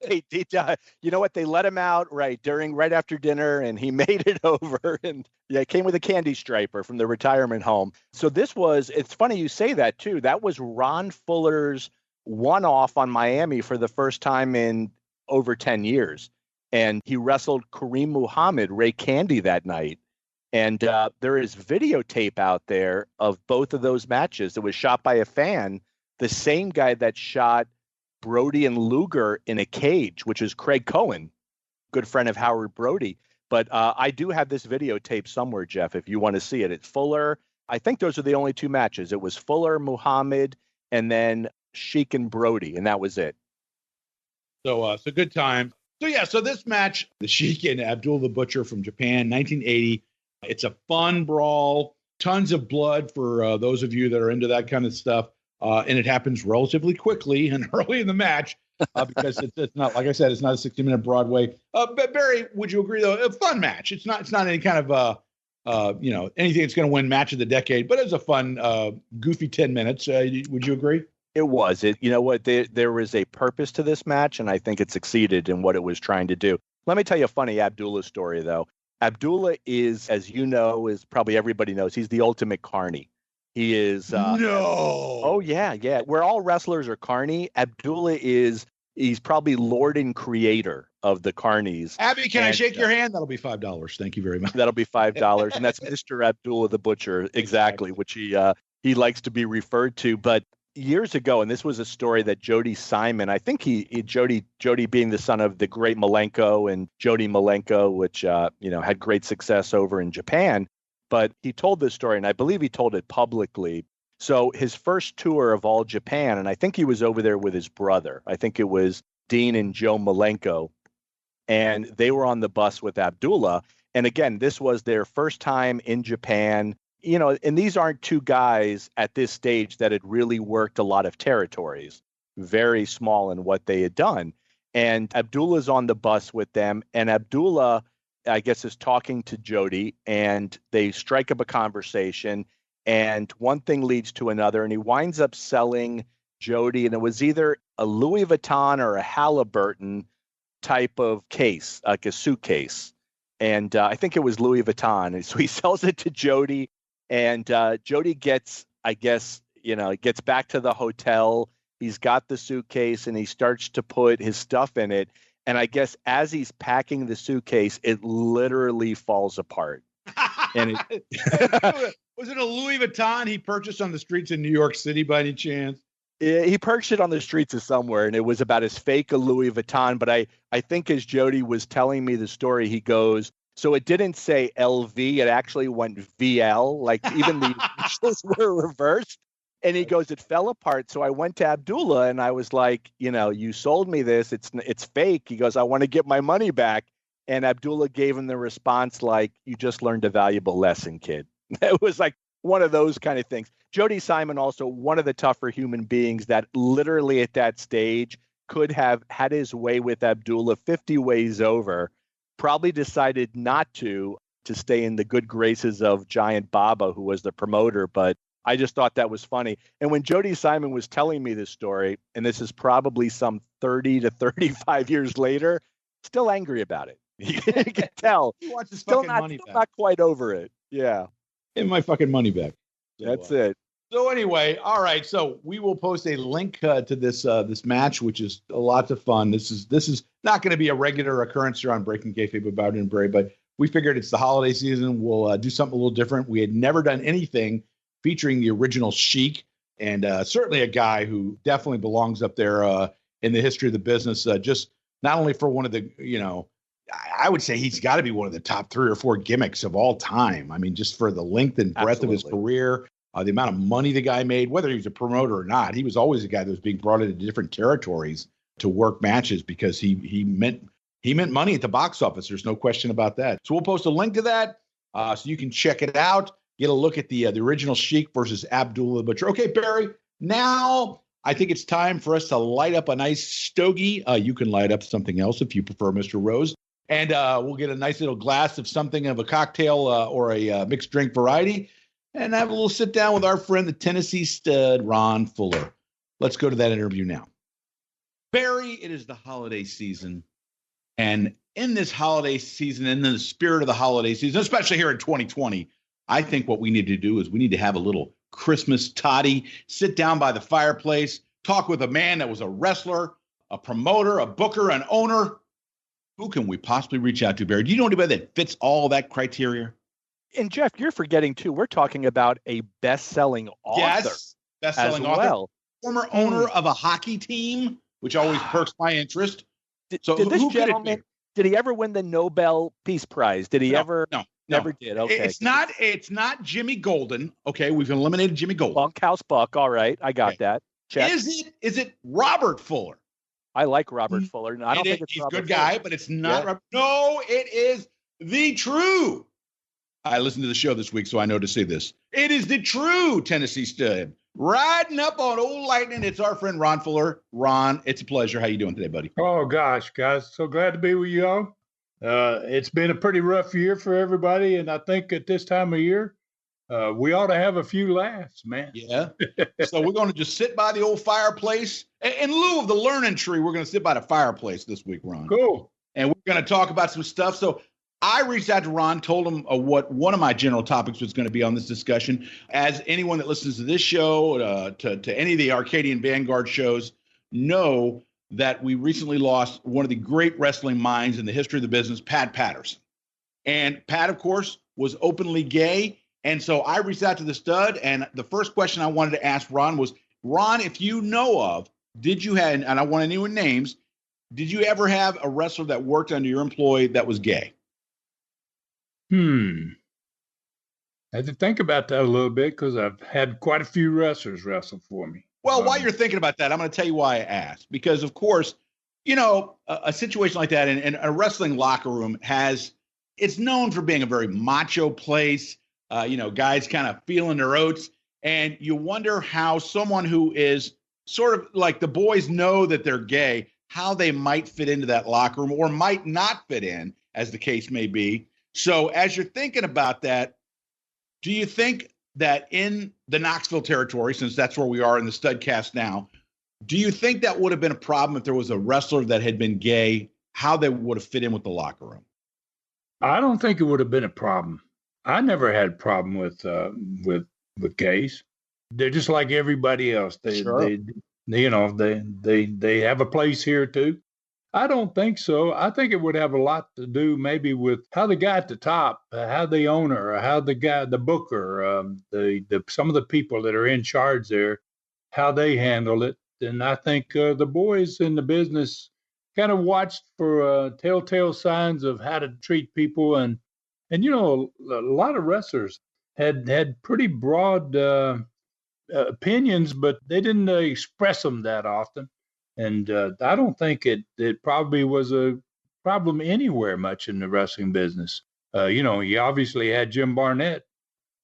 they did. You know what? They let him out right after dinner, and he made it over. And yeah, it came with a candy striper from the retirement home. So it's funny you say that too. That was Ron Fuller's one-off on Miami for the first time in over 10 years. And he wrestled Kareem Muhammad, Ray Candy, that night. And there is videotape out there of both of those matches. It was shot by a fan, the same guy that shot Brody and Luger in a cage, which is Craig Cohen, good friend of Howard Brody. But I do have this videotape somewhere, Jeff, if you want to see it. It's Fuller. I think those are the only two matches. It was Fuller, Muhammad, and then Sheik and Brody, and that was it. So good time. So this match, the Sheik and Abdullah the Butcher from Japan, 1980. It's a fun brawl, tons of blood for those of you that are into that kind of stuff. And it happens relatively quickly and early in the match because it's not, like I said, it's not a 60-minute Broadway. But Barry, would you agree, though? A fun match. It's not any kind of, anything that's going to win match of the decade, but it's a fun, goofy 10 minutes. Would you agree? It was. You know what? There was a purpose to this match, and I think it succeeded in what it was trying to do. Let me tell you a funny Abdullah story, though. Abdullah is, as you know, is probably everybody knows, he's the ultimate carny. He is. No. Oh, yeah. Where all wrestlers are carny, Abdullah he's probably lord and creator of the carnies. Abby, can I shake your hand? That'll be $5. Thank you very much. That'll be $5. And that's Mr. Abdullah the Butcher. Exactly. Which he likes to be referred to. But years ago, and this was a story that Jody Simon, I think Jody being the son of the great Malenko and Jody Malenko, which, had great success over in Japan. But he told this story, and I believe he told it publicly. So his first tour of all Japan, and I think he was over there with his brother. I think it was Dean and Joe Malenko. And they were on the bus with Abdullah. And again, this was their first time in Japan. And these aren't two guys at this stage that had really worked a lot of territories, very small in what they had done. And Abdullah's on the bus with them. And Abdullah, I guess, is talking to Jody, and they strike up a conversation, and one thing leads to another, and he winds up selling Jody, and it was either a Louis Vuitton or a Halliburton type of case, like a suitcase. And I think it was Louis Vuitton. And so he sells it to Jody, and Jody gets, gets back to the hotel. He's got the suitcase, and he starts to put his stuff in it. And I guess as he's packing the suitcase, it literally falls apart. And was it a Louis Vuitton he purchased on the streets in New York City by any chance? He purchased it on the streets of somewhere, and it was about as fake a Louis Vuitton. But I think as Jody was telling me the story, he goes, so it didn't say LV, it actually went VL, like even the initials were reversed. And he goes, it fell apart. So I went to Abdullah and I was like, you sold me this. It's fake. He goes, I want to get my money back. And Abdullah gave him the response like, you just learned a valuable lesson, kid. It was like one of those kind of things. Jody Simon, also one of the tougher human beings that literally at that stage could have had his way with Abdullah 50 ways over, probably decided not to stay in the good graces of Giant Baba, who was the promoter. But I just thought that was funny. And when Jody Simon was telling me this story, and this is probably some 30 to 35 years later, still angry about it. You can tell. He wants his fucking money back. Not quite over it. Yeah. Give my fucking money back. That's it. So anyway, all right. So we will post a link to this match, which is a lot of fun. This is not going to be a regular occurrence here on Breaking Kayfabe with Bowdren Barry, but we figured it's the holiday season. We'll do something a little different. We had never done anything featuring the original Sheik, and certainly a guy who definitely belongs up there in the history of the business. Just not only for one of the, I would say he's got to be one of the top 3 or 4 gimmicks of all time. I mean, just for the length and breadth of his career, the amount of money the guy made, whether he was a promoter or not, he was always a guy that was being brought into different territories to work matches because he He meant money at the box office. There's no question about that. So we'll post a link to that so you can check it out. Get a look at the original Sheik versus Abdullah the Butcher. Okay, Barry, now I think it's time for us to light up a nice stogie. You can light up something else if you prefer, Mr. Rose. And we'll get a nice little glass of something of a cocktail or a mixed drink variety and have a little sit down with our friend, the Tennessee stud, Ron Fuller. Let's go to that interview now. Barry, it is the holiday season. And in this holiday season, in the spirit of the holiday season, especially here in 2020, I think what we need to do is we need to have a little Christmas toddy, sit down by the fireplace, talk with a man that was a wrestler, a promoter, a booker, an owner. Who can we possibly reach out to, Barry? Do you know anybody that fits all that criteria? And Jeff, you're forgetting too, we're talking about a best-selling author. Yes, best-selling author. Well. Former owner of a hockey team, which always perks my interest. Did this gentleman, did he ever win the Nobel Peace Prize? Did he ever? No. Never did. Okay. It's not Jimmy Golden. Okay, we've eliminated Jimmy Golden. Bunkhouse Buck. All right, I got that. Check. Is it Robert Fuller? I like Robert Fuller. I don't think he's Robert a good Fuller. guy, but it's not. Robert. No, it is the true. I listened to the show this week, so I know to say this. It is the true Tennessee stud. Riding up on old lightning, it's our friend Ron Fuller. Ron, it's a pleasure. How you doing today, buddy? Oh, gosh, guys. So glad to be with you all. It's been a pretty rough year for everybody, and I think at this time of year, we ought to have a few laughs, man. Yeah. So we're going to just sit by the old fireplace. In lieu of the learning tree, we're going to sit by the fireplace this week, Ron. Cool. And we're going to talk about some stuff. So I reached out to Ron, told him what one of my general topics was going to be on this discussion. As anyone that listens to this show, to any of the Arcadian Vanguard shows, know that we recently lost one of the great wrestling minds in the history of the business, Pat Patterson. And Pat, of course, was openly gay. And so I reached out to the stud. And the first question I wanted to ask Ron was, Ron, if you know of, did you have, and I don't want any names, did you ever have a wrestler that worked under your employee that was gay? I had to think about that a little bit because I've had quite a few wrestlers wrestle for me. Well, while you're thinking about that, I'm going to tell you why I asked. Because, of course, you know, a situation like that in a wrestling locker room it's known for being a very macho place. Guys kind of feeling their oats. And you wonder how someone who is sort of like the boys know that they're gay, how they might fit into that locker room or might not fit in, as the case may be. So as you're thinking about that, do you think that in the Knoxville territory, since that's where we are in the Studcast now, do you think that would have been a problem if there was a wrestler that had been gay, how they would have fit in with the locker room? I don't think it would have been a problem. I never had a problem with gays. They're just like everybody else. They have a place here too. I don't think so. I think it would have a lot to do maybe with how the guy at the top, how the owner, or how the guy, the booker, some of the people that are in charge there, how they handle it. And I think the boys in the business kind of watched for telltale signs of how to treat people. And a lot of wrestlers had pretty broad opinions, but they didn't express them that often. And I don't think it probably was a problem anywhere much in the wrestling business. You obviously had Jim Barnett.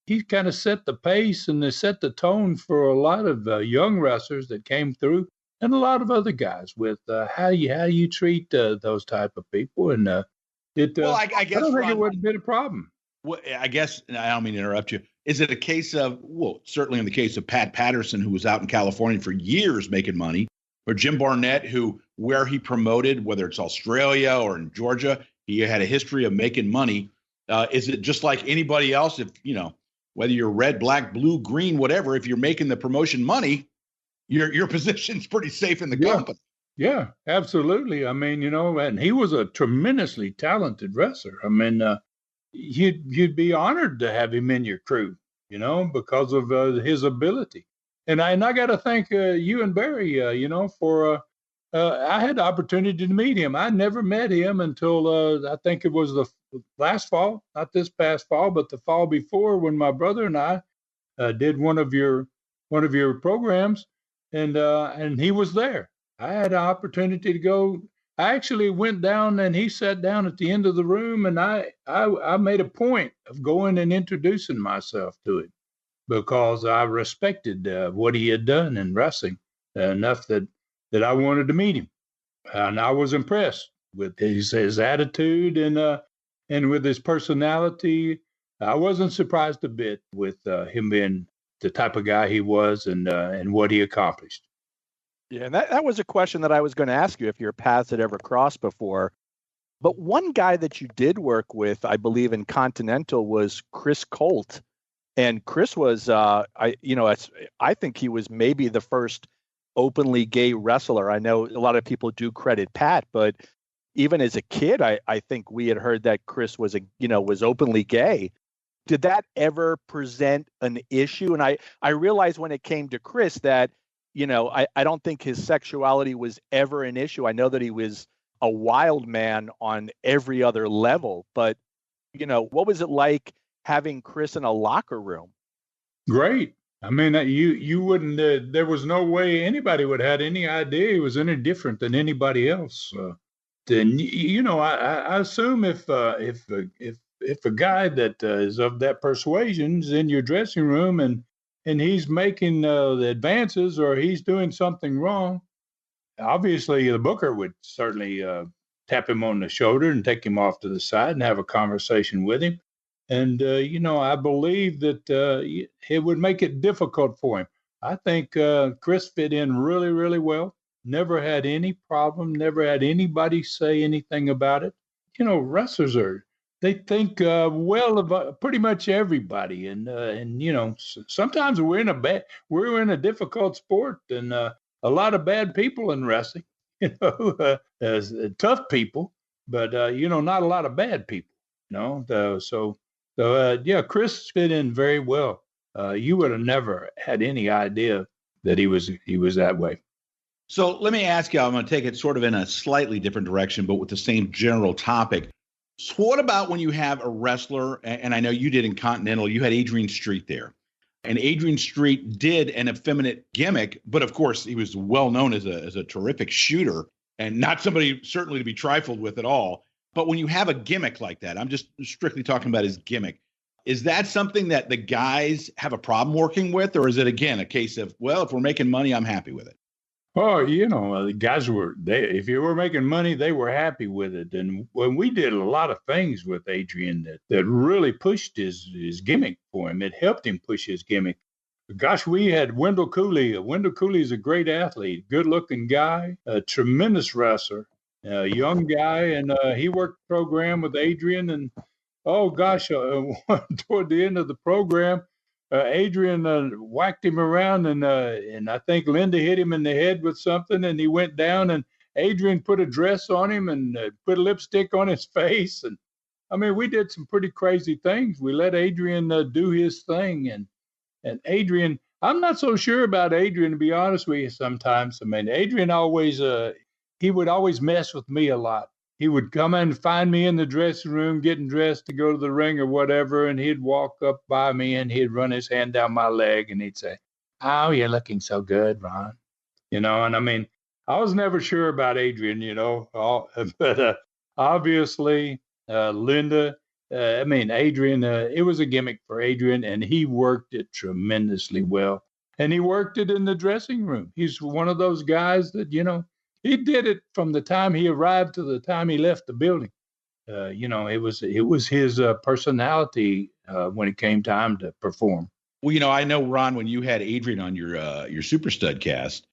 He kind of set the pace and they set the tone for a lot of young wrestlers that came through, and a lot of other guys with how you treat those type of people. And I guess I don't think it would have been a problem. Well, I guess, and I don't mean to interrupt you. Is it a case of, well, certainly in the case of Pat Patterson, who was out in California for years making money, or Jim Barnett, where he promoted, whether it's Australia or in Georgia, he had a history of making money. Is it just like anybody else? If, whether you're red, black, blue, green, whatever, if you're making the promotion money, your position's pretty safe in the company. Yeah, absolutely. I mean, and he was a tremendously talented wrestler. I mean, you'd be honored to have him in your crew, because of his ability. And I got to thank you and Barry, for I had the opportunity to meet him. I never met him until I think it was the last fall, not this past fall, but the fall before, when my brother and I did one of your programs, and he was there. I had an opportunity to go I actually went down and he sat down at the end of the room, and I made a point of going and introducing myself to him because I respected what he had done in wrestling enough that I wanted to meet him, and I was impressed with his attitude and with his personality. I wasn't surprised a bit with him being the type of guy he was and what he accomplished. Yeah, and that was a question that I was going to ask you if your paths had ever crossed before. But one guy that you did work with, I believe, in Continental was Chris Colt. And Chris was, I think he was maybe the first openly gay wrestler. I know a lot of people do credit Pat, but even as a kid, I think we had heard that Chris was was openly gay. Did that ever present an issue? And I realized when it came to Chris that, I don't think his sexuality was ever an issue. I know that he was a wild man on every other level, but, what was it like having Chris in a locker room? Great. I mean, you wouldn't, there was no way anybody would have had any idea he was any different than anybody else. Then, I assume if a guy that is of that persuasion is in your dressing room and he's making the advances or he's doing something wrong, obviously the booker would certainly tap him on the shoulder and take him off to the side and have a conversation with him. And, I believe that it would make it difficult for him. I think Chris fit in really, really well. Never had any problem. Never had anybody say anything about it. Wrestlers they think well of pretty much everybody. And sometimes we're in a difficult sport and a lot of bad people in wrestling, tough people, but, not a lot of bad people, So, Chris fit in very well. You would have never had any idea that he was that way. So let me ask you, I'm going to take it sort of in a slightly different direction, but with the same general topic. So what about when you have a wrestler, and I know you did in Continental, you had Adrian Street there. And Adrian Street did an effeminate gimmick, but of course he was well known as a terrific shooter and not somebody certainly to be trifled with at all. But when you have a gimmick like that, I'm just strictly talking about his gimmick. Is that something that the guys have a problem working with? Or is it, again, a case of, well, if we're making money, I'm happy with it? Oh, the guys if you were making money, they were happy with it. And when we did a lot of things with Adrian that really pushed his gimmick for him, it helped him push his gimmick. Gosh, we had Wendell Cooley. Wendell Cooley is a great athlete, good looking guy, a tremendous wrestler, a young guy. And he worked the program with Adrian. And oh, gosh, toward the end of the program, Adrian whacked him around, and I think Linda hit him in the head with something, and he went down, and Adrian put a dress on him and put lipstick on his face. And I mean, we did some pretty crazy things. We let Adrian do his thing, and Adrian, I'm not so sure about Adrian, to be honest with you. Sometimes, I mean, Adrian always he would always mess with me a lot. He would come and find me in the dressing room, getting dressed to go to the ring or whatever, and he'd walk up by me and he'd run his hand down my leg and he'd say, "Oh, you're looking so good, Ron." And I mean, I was never sure about Adrian, but obviously Linda, Adrian, it was a gimmick for Adrian, and he worked it tremendously well. And he worked it in the dressing room. He's one of those guys that, he did it from the time he arrived to the time he left the building. It was his personality when it came time to perform. Well, I know, Ron, when you had Adrian on your Super Stud cast,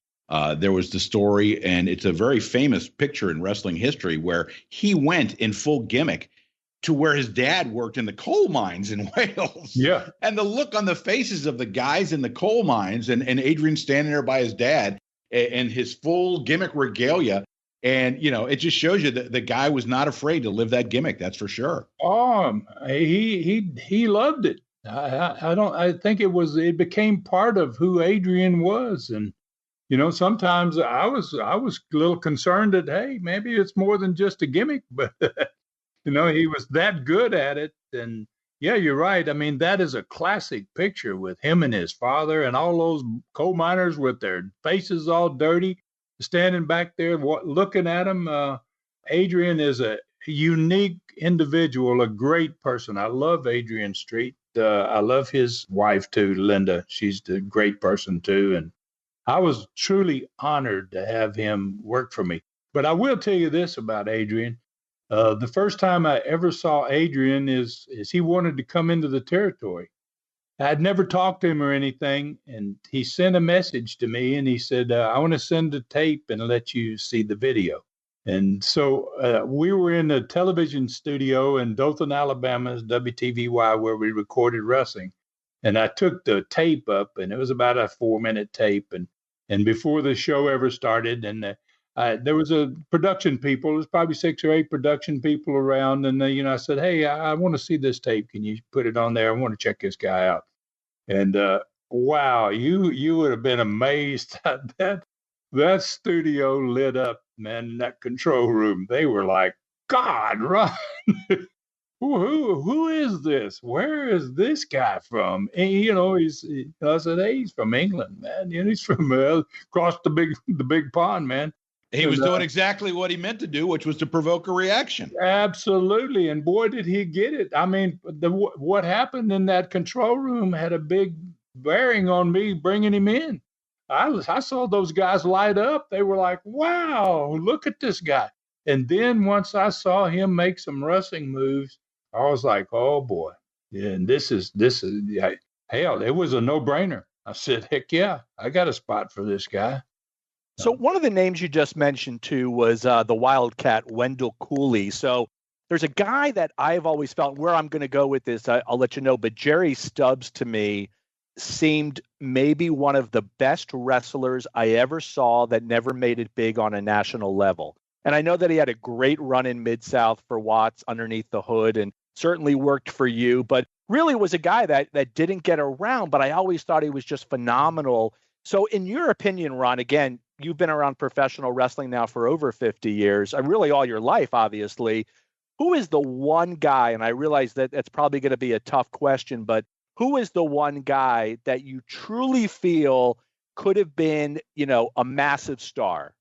there was the story, and it's a very famous picture in wrestling history where he went in full gimmick to where his dad worked in the coal mines in Wales. Yeah. And the look on the faces of the guys in the coal mines and Adrian standing there by his dad and his full gimmick regalia. And, it just shows you that the guy was not afraid to live that gimmick. That's for sure. He loved it. I think it became part of who Adrian was. And, sometimes I was a little concerned that, hey, maybe it's more than just a gimmick, but, he was that good at it. And yeah, you're right. I mean, that is a classic picture with him and his father and all those coal miners with their faces all dirty, standing back there looking at him. Adrian is a unique individual, a great person. I love Adrian Street. I love his wife too, Linda. She's a great person too. And I was truly honored to have him work for me. But I will tell you this about Adrian. The first time I ever saw Adrian is he wanted to come into the territory. I had never talked to him or anything, and he sent a message to me, and he said, I want to send a tape and let you see the video. And so we were in a television studio in Dothan, Alabama's WTVY, where we recorded wrestling. And I took the tape up, and it was about a 4-minute tape. And before the show ever started, and there was a production people, there was probably 6 or 8 production people around. And, I said, hey, I want to see this tape. Can you put it on there? I want to check this guy out. And wow, you would have been amazed at that studio lit up, man, that control room. They were like, God, Ron, who is this? Where is this guy from? And, I said, hey, he's from England, man. He's from across the big pond, man. He was doing exactly what he meant to do, which was to provoke a reaction. Absolutely. And boy, did he get it. I mean, what happened in that control room had a big bearing on me bringing him in. I saw those guys light up. They were like, wow, look at this guy. And then once I saw him make some wrestling moves, I was like, oh boy. Yeah, and this is hell, it was a no-brainer. I said, heck yeah, I got a spot for this guy. So one of the names you just mentioned too was the Wildcat Wendell Cooley. So there's a guy that I've always felt, where I'm going to go with this, I'll let you know, but Jerry Stubbs to me seemed maybe one of the best wrestlers I ever saw that never made it big on a national level. And I know that he had a great run in Mid-South for Watts underneath the hood and certainly worked for you, but really was a guy that didn't get around, but I always thought he was just phenomenal. So in your opinion, Ron, again, you've been around professional wrestling now for over 50 years, really all your life, obviously. Who is the one guy, and I realize that that's probably going to be a tough question, but who is the one guy that you truly feel could have been, a massive star?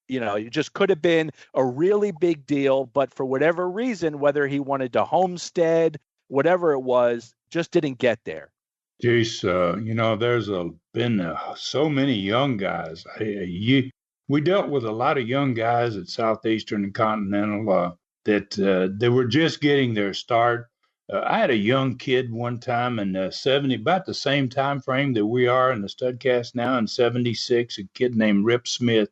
You just could have been a really big deal, but for whatever reason, whether he wanted to homestead, whatever it was, just didn't get there. Jeez, there's been so many young guys. We dealt with a lot of young guys at Southeastern and Continental that they were just getting their start. I had a young kid one time in 70, about the same time frame that we are in the Studcast now, in 76, a kid named Rip Smith.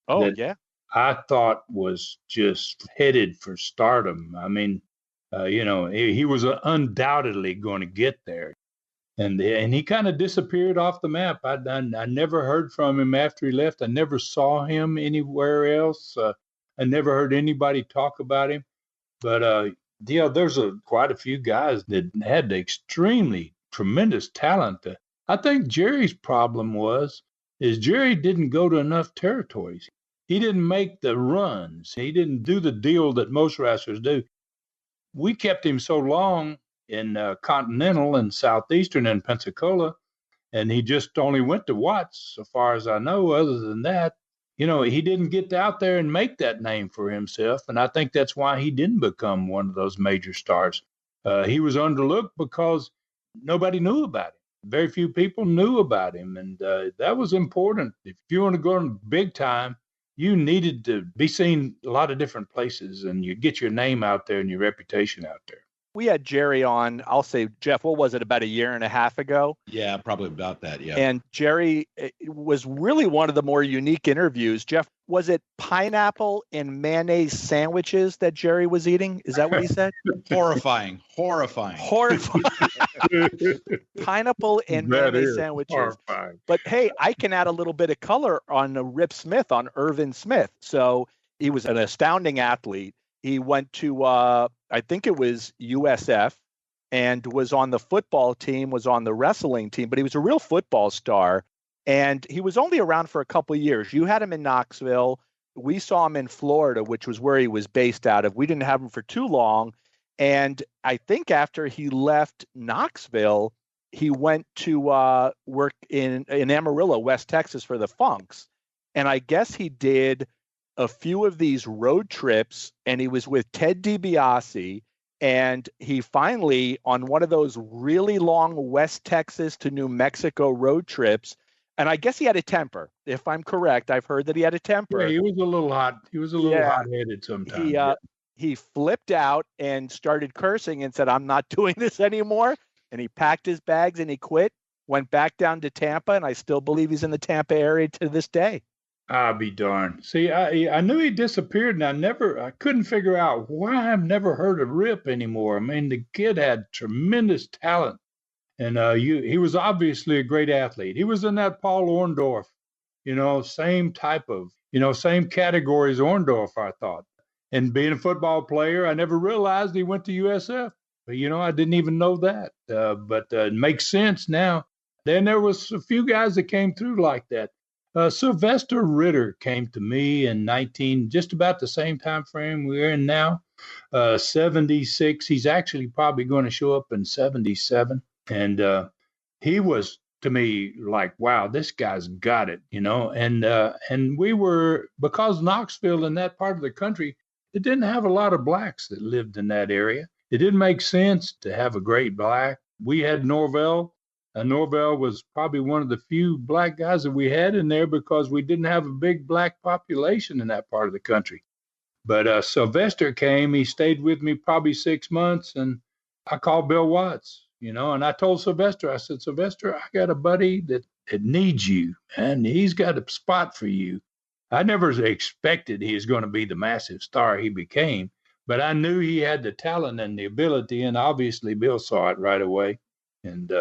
Oh, yeah. I thought was just headed for stardom. I mean, he was undoubtedly going to get there. And he kind of disappeared off the map. I never heard from him after he left. I never saw him anywhere else. I never heard anybody talk about him. But there's quite a few guys that had extremely tremendous talent. I think Jerry's problem is Jerry didn't go to enough territories. He didn't make the runs. He didn't do the deal that most wrestlers do. We kept him so long in Continental and Southeastern and Pensacola, and he just only went to Watts, so far as I know. Other than that, he didn't get out there and make that name for himself, and I think that's why he didn't become one of those major stars. He was underlooked because nobody knew about him. Very few people knew about him, and that was important. If you want to go big time, you needed to be seen a lot of different places, and you get your name out there and your reputation out there. We had Jerry on, I'll say, Jeff, what was it, about a year and a half ago? Yeah, probably about that, yeah. And Jerry was really one of the more unique interviews. Jeff, was it pineapple and mayonnaise sandwiches that Jerry was eating? Is that what he said? Horrifying. Pineapple and mayonnaise sandwiches. Horrifying. But hey, I can add a little bit of color on Rip Smith, on Irvin Smith. So he was an astounding athlete. He went to, I think it was USF, and was on the football team, was on the wrestling team, but he was a real football star. And he was only around for a couple of years. You had him in Knoxville. We saw him in Florida, which was where he was based out of. We didn't have him for too long. And I think after he left Knoxville, he went to work in Amarillo, West Texas, for the Funks. And I guess he did a few of these road trips, and he was with Ted DiBiase, and he finally, on one of those really long West Texas to New Mexico road trips, and I guess he had a temper. If I'm correct, I've heard that he had a temper. Yeah, he was a little hot. He was a little hot-headed sometimes. He flipped out and started cursing and said, "I'm not doing this anymore." And he packed his bags and he quit, went back down to Tampa, and I still believe he's in the Tampa area to this day. I'll be darned. See, I knew he disappeared, and I couldn't figure out why I've never heard of Rip anymore. I mean, the kid had tremendous talent, and he was obviously a great athlete. He was in that Paul Orndorff, same type of, same category as Orndorff, I thought. And being a football player, I never realized he went to USF. But, I didn't even know that. But it makes sense now. Then there was a few guys that came through like that. Sylvester Ritter came to me in just about the same time frame we're in now, 76. He's actually probably going to show up in 77. And he was, to me, like, wow, this guy's got it, And we were, because Knoxville in that part of the country, it didn't have a lot of blacks that lived in that area. It didn't make sense to have a great black. We had Norvell. Norvell was probably one of the few black guys that we had in there because we didn't have a big black population in that part of the country. But Sylvester came. He stayed with me probably 6 months, and I called Bill Watts, and I told Sylvester, I said, Sylvester, I got a buddy that needs you, and he's got a spot for you. I never expected he was going to be the massive star he became, but I knew he had the talent and the ability, and obviously Bill saw it right away. And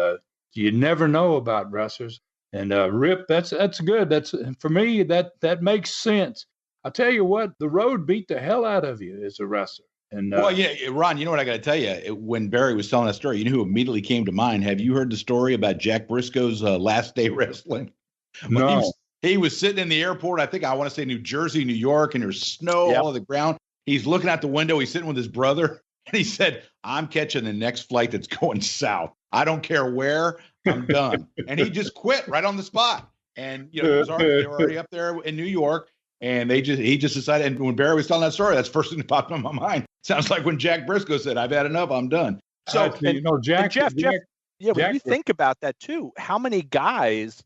you never know about wrestlers. And Rip, that's good. That's, for me, that makes sense. I'll tell you what, the road beat the hell out of you as a wrestler. And well, yeah, Ron, you know what I got to tell you? When Barry was telling that story, you know who immediately came to mind? Have you heard the story about Jack Briscoe's last day wrestling? No. He was sitting in the airport, I think I want to say New Jersey, New York, and there's snow all over the ground. He's looking out the window. He's sitting with his brother, and he said, I'm catching the next flight that's going south. I don't care where. I'm done. And he just quit right on the spot. And, they were already up there in New York, and he just decided. And when Barry was telling that story, that's the first thing that popped in my mind. Sounds like when Jack Briscoe said, I've had enough. I'm done. So, Jeff, when you think about that too, how many guys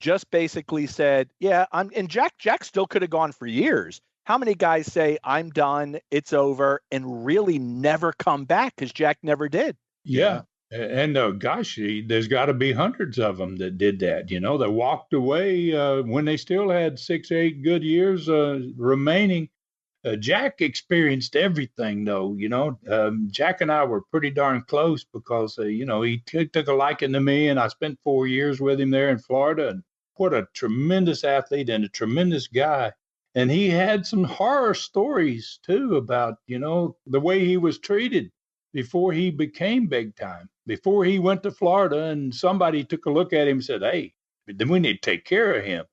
just basically said, and Jack still could have gone for years. How many guys say, I'm done, it's over, and really never come back because Jack never did? Yeah. And gosh, there's got to be hundreds of them that did that, that walked away when they still had 6-8 good years remaining. Jack experienced everything, though. Jack and I were pretty darn close because, he took a liking to me, and I spent 4 years with him there in Florida. And what a tremendous athlete and a tremendous guy. And he had some horror stories, too, about, the way he was treated before he became big time, before he went to Florida, and somebody took a look at him and said, hey, then we need to take care of him.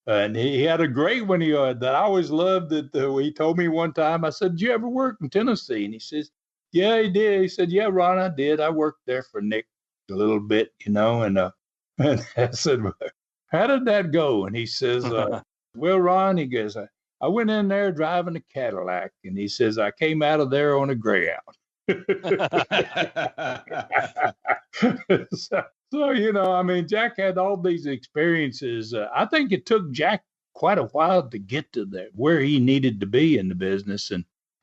And he had a great one that I always loved that he told me one time. I said, did you ever work in Tennessee? And he says, yeah, he did. He said, yeah, Ron, I did. I worked there for Nick a little bit, and I said, how did that go? And he says, well, Ron, he goes, I went in there driving a Cadillac, and he says, I came out of there on a Greyhound. So, Jack had all these experiences. I think it took Jack quite a while to get to where he needed to be in the business.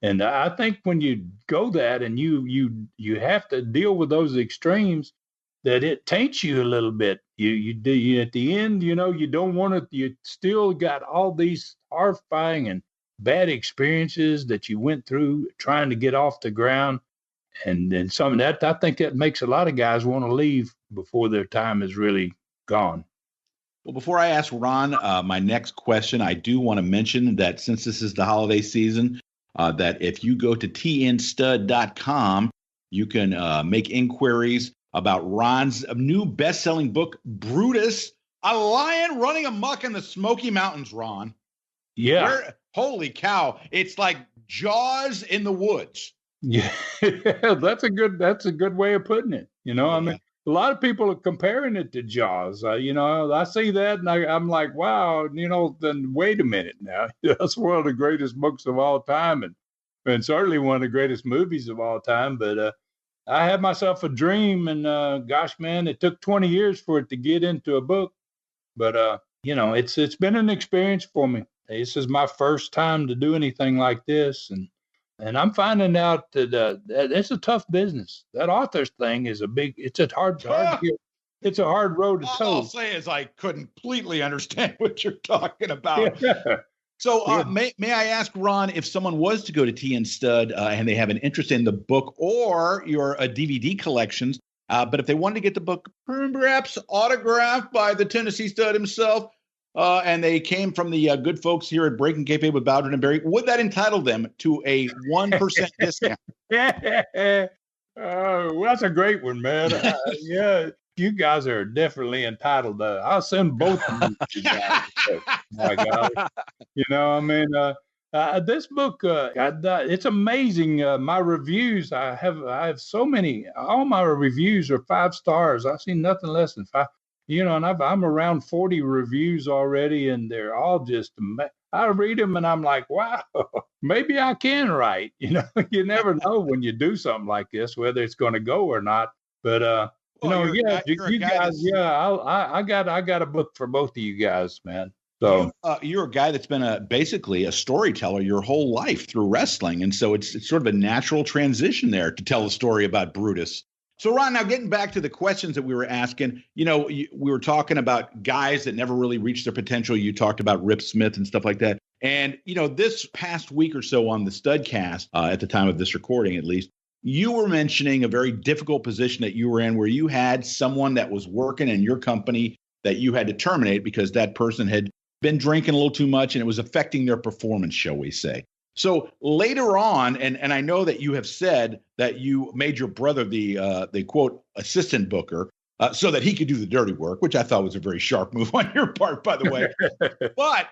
And I think when you go that and you have to deal with those extremes, that it taints you a little bit. You at the end, you don't want to, you still got all these horrifying and bad experiences that you went through trying to get off the ground. And then some of that, I think that makes a lot of guys want to leave before their time is really gone. Well, before I ask Ron my next question, I do want to mention that since this is the holiday season, that if you go to tnstud.com, you can make inquiries about Ron's new best-selling book, Brutus, A Lion Running Amok in the Smoky Mountains, Ron. Yeah. Holy cow. It's like Jaws in the woods. Yeah, that's a good way of putting it. lot of people are comparing it to Jaws. I see that and I'm like, wow, then wait a minute now. That's one of the greatest books of all time and certainly one of the greatest movies of all time. But I had myself a dream and gosh, man, it took 20 years for it to get into a book. But, it's been an experience for me. This is my first time to do anything like this. And I'm finding out that it's a tough business. That author's thing is it's a hard it's a hard road to toe. All I'll say is I completely understand what you're talking about. Yeah. So may I ask, Ron, if someone was to go to Tea and Stud and they have an interest in the book or your DVD collections, but if they wanted to get the book perhaps autographed by the Tennessee Stud himself, and they came from the good folks here at Breaking Kayfabe with Bowdren Barry, would that entitle them to a 1% discount? Well, that's a great one, man. Yeah, you guys are definitely entitled. I'll send both of them to you guys. My God. This book, it's amazing. My reviews, I have so many. All my reviews are 5 stars. I've seen nothing less than 5. And I'm around 40 reviews already, and they're all just, I read them and I'm like, wow, maybe I can write. You never know when you do something like this, whether it's going to go or not. But, you guys, I got a book for both of you guys, man. So you're a guy that's been basically a storyteller your whole life through wrestling. And so it's sort of a natural transition there to tell a story about Brutus. So, Ron, now getting back to the questions that we were asking, we were talking about guys that never really reached their potential. You talked about Rip Smith and stuff like that. And, this past week or so on the Studcast, at the time of this recording, at least, you were mentioning a very difficult position that you were in where you had someone that was working in your company that you had to terminate because that person had been drinking a little too much and it was affecting their performance, shall we say. So later on, and I know that you have said that you made your brother the quote assistant booker so that he could do the dirty work, which I thought was a very sharp move on your part, by the way. But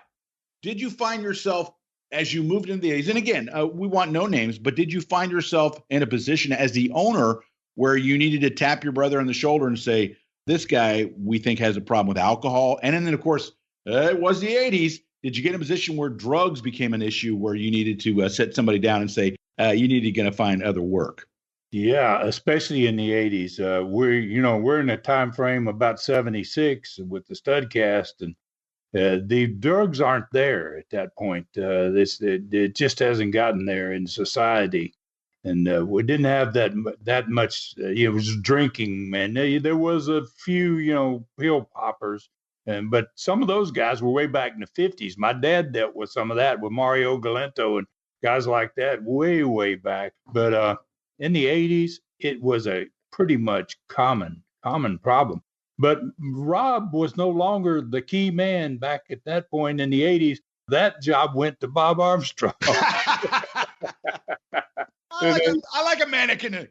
did you find yourself as you moved into the 80s? And again, we want no names, but did you find yourself in a position as the owner where you needed to tap your brother on the shoulder and say, this guy we think has a problem with alcohol? And then, of course, it was the 80s. Did you get in a position where drugs became an issue where you needed to set somebody down and say, you need to find other work? Yeah, especially in the 80s. We're in a time frame about 76 with the Studcast, and the drugs aren't there at that point. It just hasn't gotten there in society. And we didn't have that much. It was drinking, man. There was a few, pill poppers. But some of those guys were way back in the 50s. My dad dealt with some of that with Mario Galento and guys like that way, way back. But in the 80s, it was a pretty much common problem. But Rob was no longer the key man back at that point in the 80s. That job went to Bob Armstrong. I like a mannequin.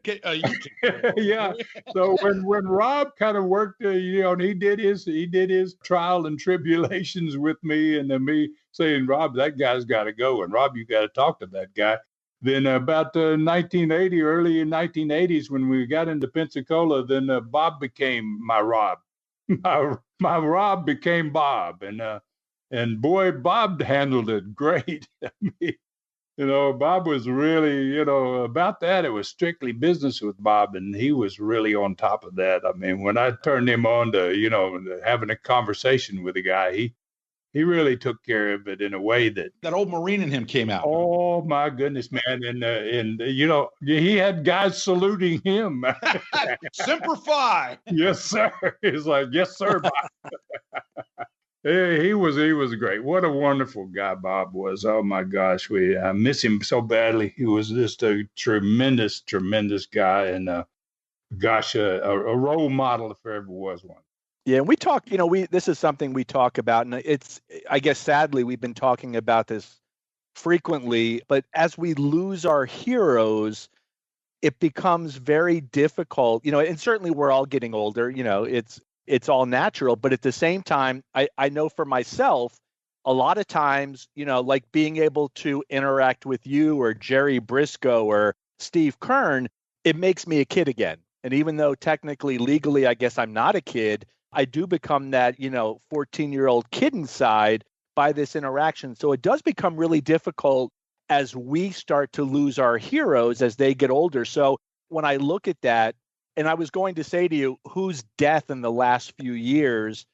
Yeah. So when Rob kind of worked, and he did his trial and tribulations with me, and then me saying, Rob, that guy's got to go, and Rob, you got to talk to that guy. Then about 1980, early in 1980s, when we got into Pensacola, then Bob became my Rob. My Rob became Bob, and boy, Bob handled it great. I mean, Bob was really, about that. It was strictly business with Bob, and he was really on top of that. I mean, when I turned him on to, having a conversation with the guy, he really took care of it in a way that old Marine in him came out. Oh my goodness, man! And he had guys saluting him. Semper Fi. Yes, sir. He's like, yes, sir, Bob. He was great. What a wonderful guy Bob was. Oh my gosh, I miss him so badly. He was just a tremendous, tremendous guy, and a role model if there ever was one. Yeah, we talk. This is something we talk about, and it's, I guess, sadly, we've been talking about this frequently. But as we lose our heroes, it becomes very difficult. And certainly we're all getting older. It's all natural. But at the same time, I know for myself, a lot of times, like being able to interact with you or Jerry Briscoe or Steve Kern, it makes me a kid again. And even though technically, legally, I guess I'm not a kid, I do become that, 14-year-old kid inside by this interaction. So it does become really difficult as we start to lose our heroes as they get older. So when I look at that, and I was going to say to you, whose death in the last few years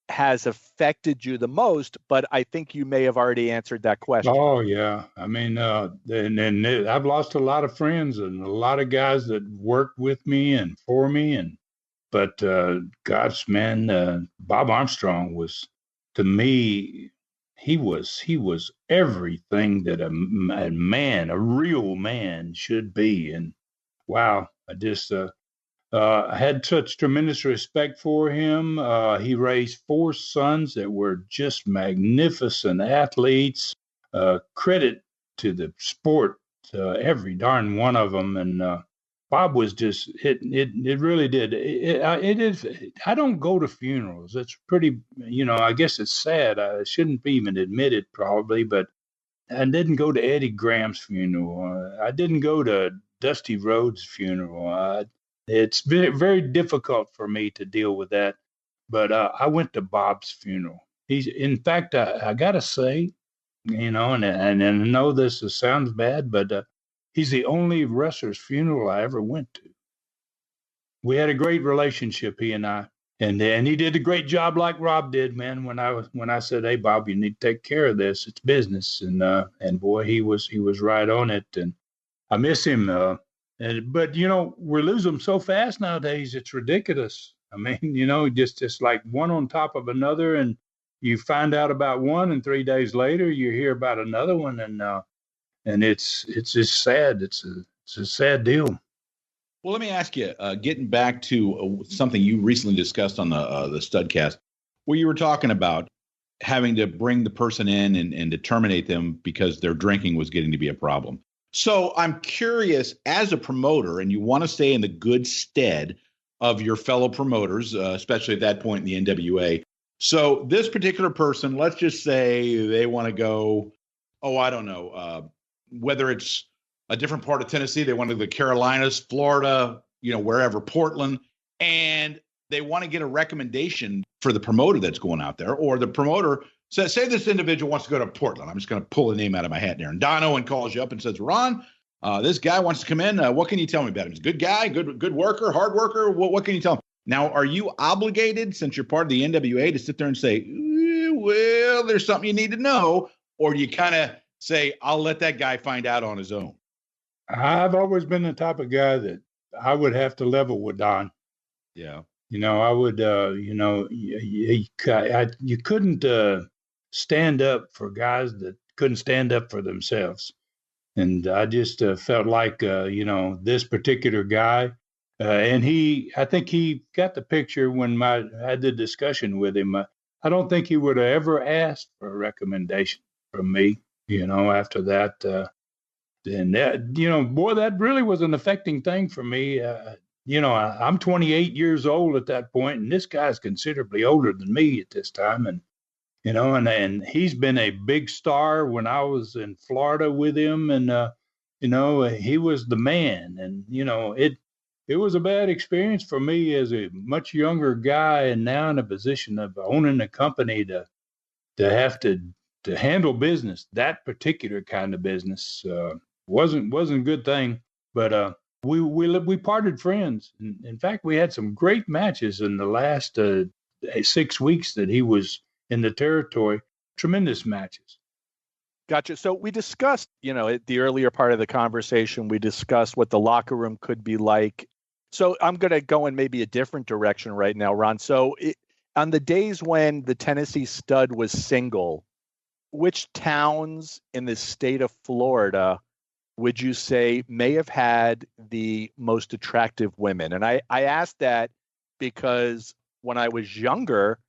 has affected you the most? But I think you may have already answered that question. Oh, yeah. I mean, and I've lost a lot of friends and a lot of guys that worked with me and for me. But gosh, man, Bob Armstrong was, to me, he was everything that a man, a real man should be. And wow, I just I had such tremendous respect for him. He raised 4 sons that were just magnificent athletes. Credit to the sport, every darn one of them. And Bob was just it really did. It is. I don't go to funerals. It's pretty. I guess it's sad. I shouldn't be even admit it probably, but I didn't go to Eddie Graham's funeral. I didn't go to Dusty Rhodes' funeral. It's very, very difficult for me to deal with that. But I went to Bob's funeral. In fact, I gotta say, and I know this sounds bad, but he's the only wrestler's funeral I ever went to. We had a great relationship, he and I, and he did a great job, like Rob did, man. When I said, "Hey, Bob, you need to take care of this. It's business," and boy, he was right on it, and I miss him. But we lose them so fast nowadays. It's ridiculous. I mean, just like one on top of another, and you find out about one, and 3 days later you hear about another one, and it's just sad. It's a sad deal. Well, let me ask you, getting back to something you recently discussed on the Studcast, where you were talking about having to bring the person in and to terminate them because their drinking was getting to be a problem. So I'm curious, as a promoter, and you want to stay in the good stead of your fellow promoters, especially at that point in the NWA. So this particular person, let's just say they want to go, I don't know, whether it's a different part of Tennessee, they want to go to the Carolinas, Florida, wherever, Portland, and they want to get a recommendation for the promoter that's going out there, or the promoter says, say this individual wants to go to Portland. I'm just going to pull a name out of my hat there. And Don Owen calls you up and says, Ron, this guy wants to come in. What can you tell me about him? He's a good guy, good worker, hard worker. What can you tell him? Now, are you obligated, since you're part of the NWA, to sit there and say, well, there's something you need to know? Or do you kind of say, I'll let that guy find out on his own? I've always been the type of guy that I would have to level with Don. Yeah. I would, you couldn't stand up for guys that couldn't stand up for themselves. And I just felt like, this particular guy, and I think he got the picture when I had the discussion with him. I don't think he would have ever asked for a recommendation from me, after that. And that, boy, that really was an affecting thing for me. I'm 28 years old at that point, and this guy's considerably older than me at this time. And, and he's been a big star when I was in Florida with him. And, he was the man. And, it was a bad experience for me as a much younger guy, and now in a position of owning a company to have to handle business, that particular kind of business, wasn't a good thing. But we parted friends. In fact, we had some great matches in the last 6 weeks that he was in the territory. Tremendous matches. Gotcha. So we discussed, at the earlier part of the conversation, we discussed what the locker room could be like. So I'm going to go in maybe a different direction right now, Ron. So on the days when the Tennessee Stud was single, which towns in the state of Florida would you say may have had the most attractive women? And I asked that because when I was younger,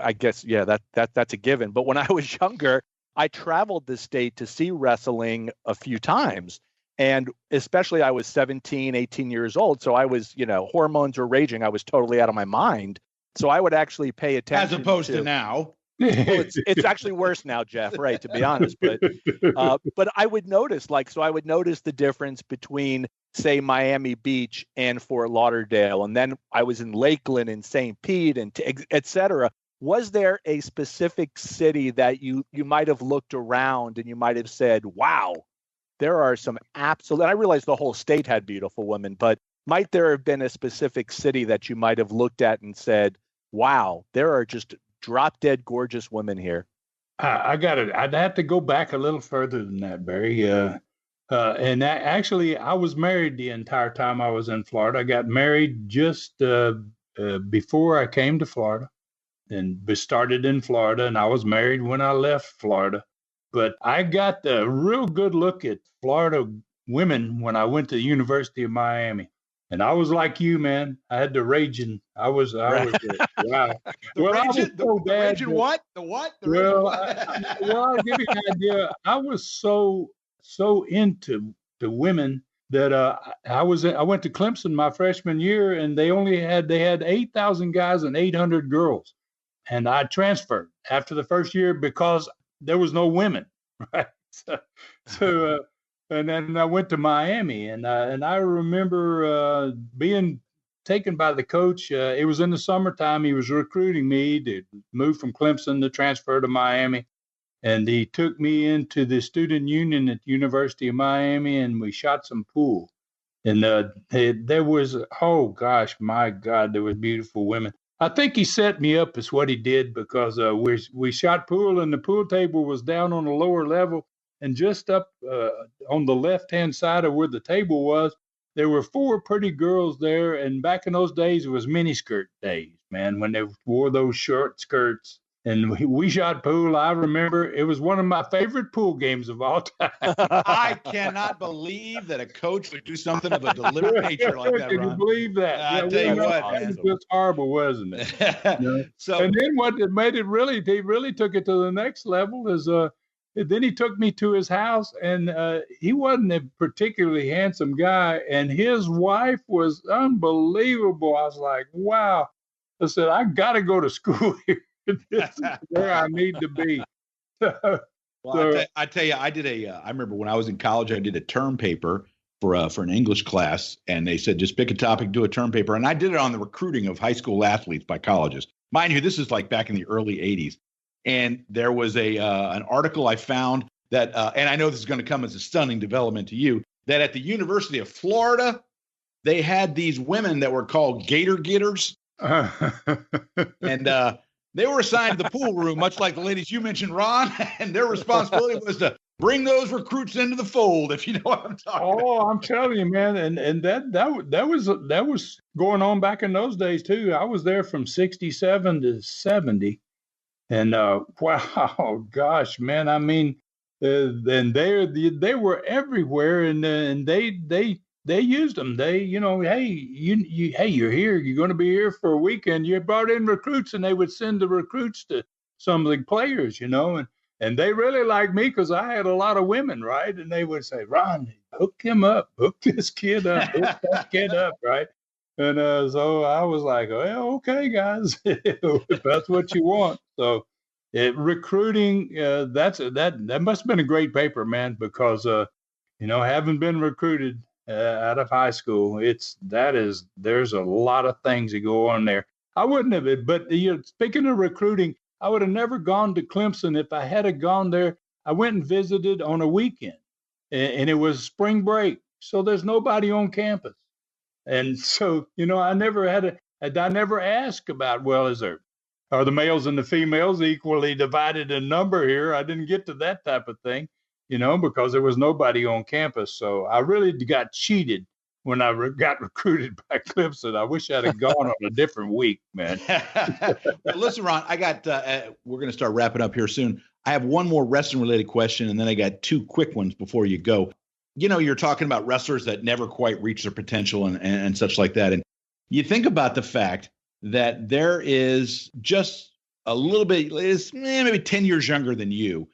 I guess, that's a given. But when I was younger, I traveled the state to see wrestling a few times. And especially I was 17, 18 years old. So I was, hormones were raging. I was totally out of my mind. So I would actually pay attention. As opposed to now. Well, it's actually worse now, Jeff, right, to be honest. But I would notice, I would notice the difference between, say, Miami Beach and Fort Lauderdale. And then I was in Lakeland and St. Pete and et cetera. Was there a specific city that you might have looked around and you might have said, wow, there are some absolute, I realize the whole state had beautiful women, but might there have been a specific city that you might have looked at and said, wow, there are just drop dead gorgeous women here? I got it. I'd have to go back a little further than that, Barry. Actually, I was married the entire time I was in Florida. I got married just before I came to Florida, and started in Florida, and I was married when I left Florida. But I got a real good look at Florida women when I went to the University of Miami. And I was like you, man. I had the raging. I was wow. The raging what? The what? I'll give you an idea. I was so into the women that I went to Clemson my freshman year, and they had 8,000 guys and 800 girls, and I transferred after the first year because there was no women, right? So and then I went to Miami, and I remember being taken by the coach. It was in the summertime. He was recruiting me to move from Clemson to transfer to Miami. And he took me into the student union at the University of Miami, and we shot some pool. And there was, oh gosh, my God, there was beautiful women. I think he set me up is what he did, because we shot pool, and the pool table was down on the lower level. And just up on the left-hand side of where the table was, there were 4 pretty girls there. And back in those days, it was miniskirt days, man, when they wore those short skirts. And we shot pool. I remember it was one of my favorite pool games of all time. I cannot believe that a coach would do something of a deliberate nature like that, Ron. Can you believe that? I tell you what, man. It was just horrible, wasn't it? So, and then what made it really, he really took it to the next level is then he took me to his house, and he wasn't a particularly handsome guy, and his wife was unbelievable. I was like, wow. I said, I got to go to school here. This is where I need to be. Well, I tell you, I remember when I was in college, I did a term paper for an English class, and they said, just pick a topic, do a term paper. And I did it on the recruiting of high school athletes by colleges. Mind you, this is like back in the early 80s. And there was an article I found that, and I know this is going to come as a stunning development to you, that at the University of Florida, they had these women that were called Gator Getters. And they were assigned to the pool room, much like the ladies you mentioned, Ron, and their responsibility was to bring those recruits into the fold, if you know what I'm talking about. Oh, I'm telling you, man, and that was going on back in those days too. I was there from 67 to 70, and wow, gosh, man, I mean, and they were everywhere, and they used them. They, hey, you're here. You're going to be here for a weekend. You brought in recruits, and they would send the recruits to some of the players, and they really liked me because I had a lot of women, right? And they would say, Ron, hook him up, hook this kid up, hook that kid up, right? And so I was like, well, okay, guys, if that's what you want. So recruiting, that must have been a great paper, man, because having been recruited out of high school, there's a lot of things that go on there. I wouldn't have, but speaking of recruiting, I would have never gone to Clemson if I had gone there. I went and visited on a weekend, and it was spring break, so there's nobody on campus, and so I never asked about, well, are the males and the females equally divided in number here? I didn't get to that type of thing. Because there was nobody on campus. So I really got cheated when I got recruited by Clemson. I wish I'd have gone on a different week, man. Well, listen, Ron, I got, we're going to start wrapping up here soon. I have one more wrestling related question, and then I got 2 quick ones before you go. You're talking about wrestlers that never quite reach their potential and such like that. And you think about the fact that there is just a little bit, maybe 10 years younger than you.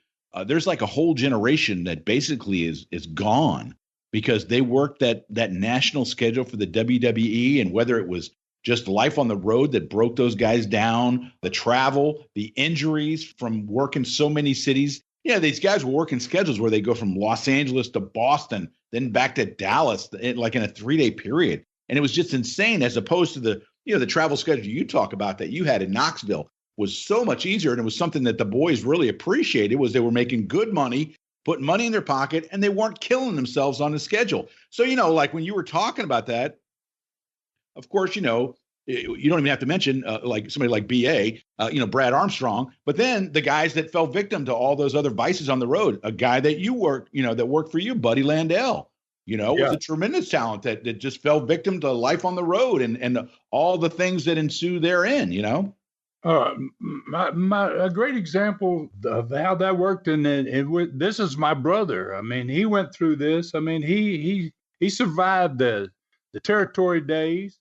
There's like a whole generation that basically is gone because they worked that national schedule for the WWE, and whether it was just life on the road that broke those guys down, the travel, the injuries from working so many cities. Yeah, these guys were working schedules where they go from Los Angeles to Boston, then back to Dallas, like in a 3-day period. And it was just insane, as opposed to the travel schedule you talk about that you had in Knoxville was so much easier. And it was something that the boys really appreciated, was they were making good money, putting money in their pocket, and they weren't killing themselves on the schedule. So, like when you were talking about that, of course, you don't even have to mention like somebody like BA, Brad Armstrong, but then the guys that fell victim to all those other vices on the road, a guy that you work, that worked for you, Buddy Landell, was a tremendous talent that just fell victim to life on the road and all the things that ensue therein, A great example of how that worked, and this is my brother. I mean, he went through this. I mean, he survived the territory days.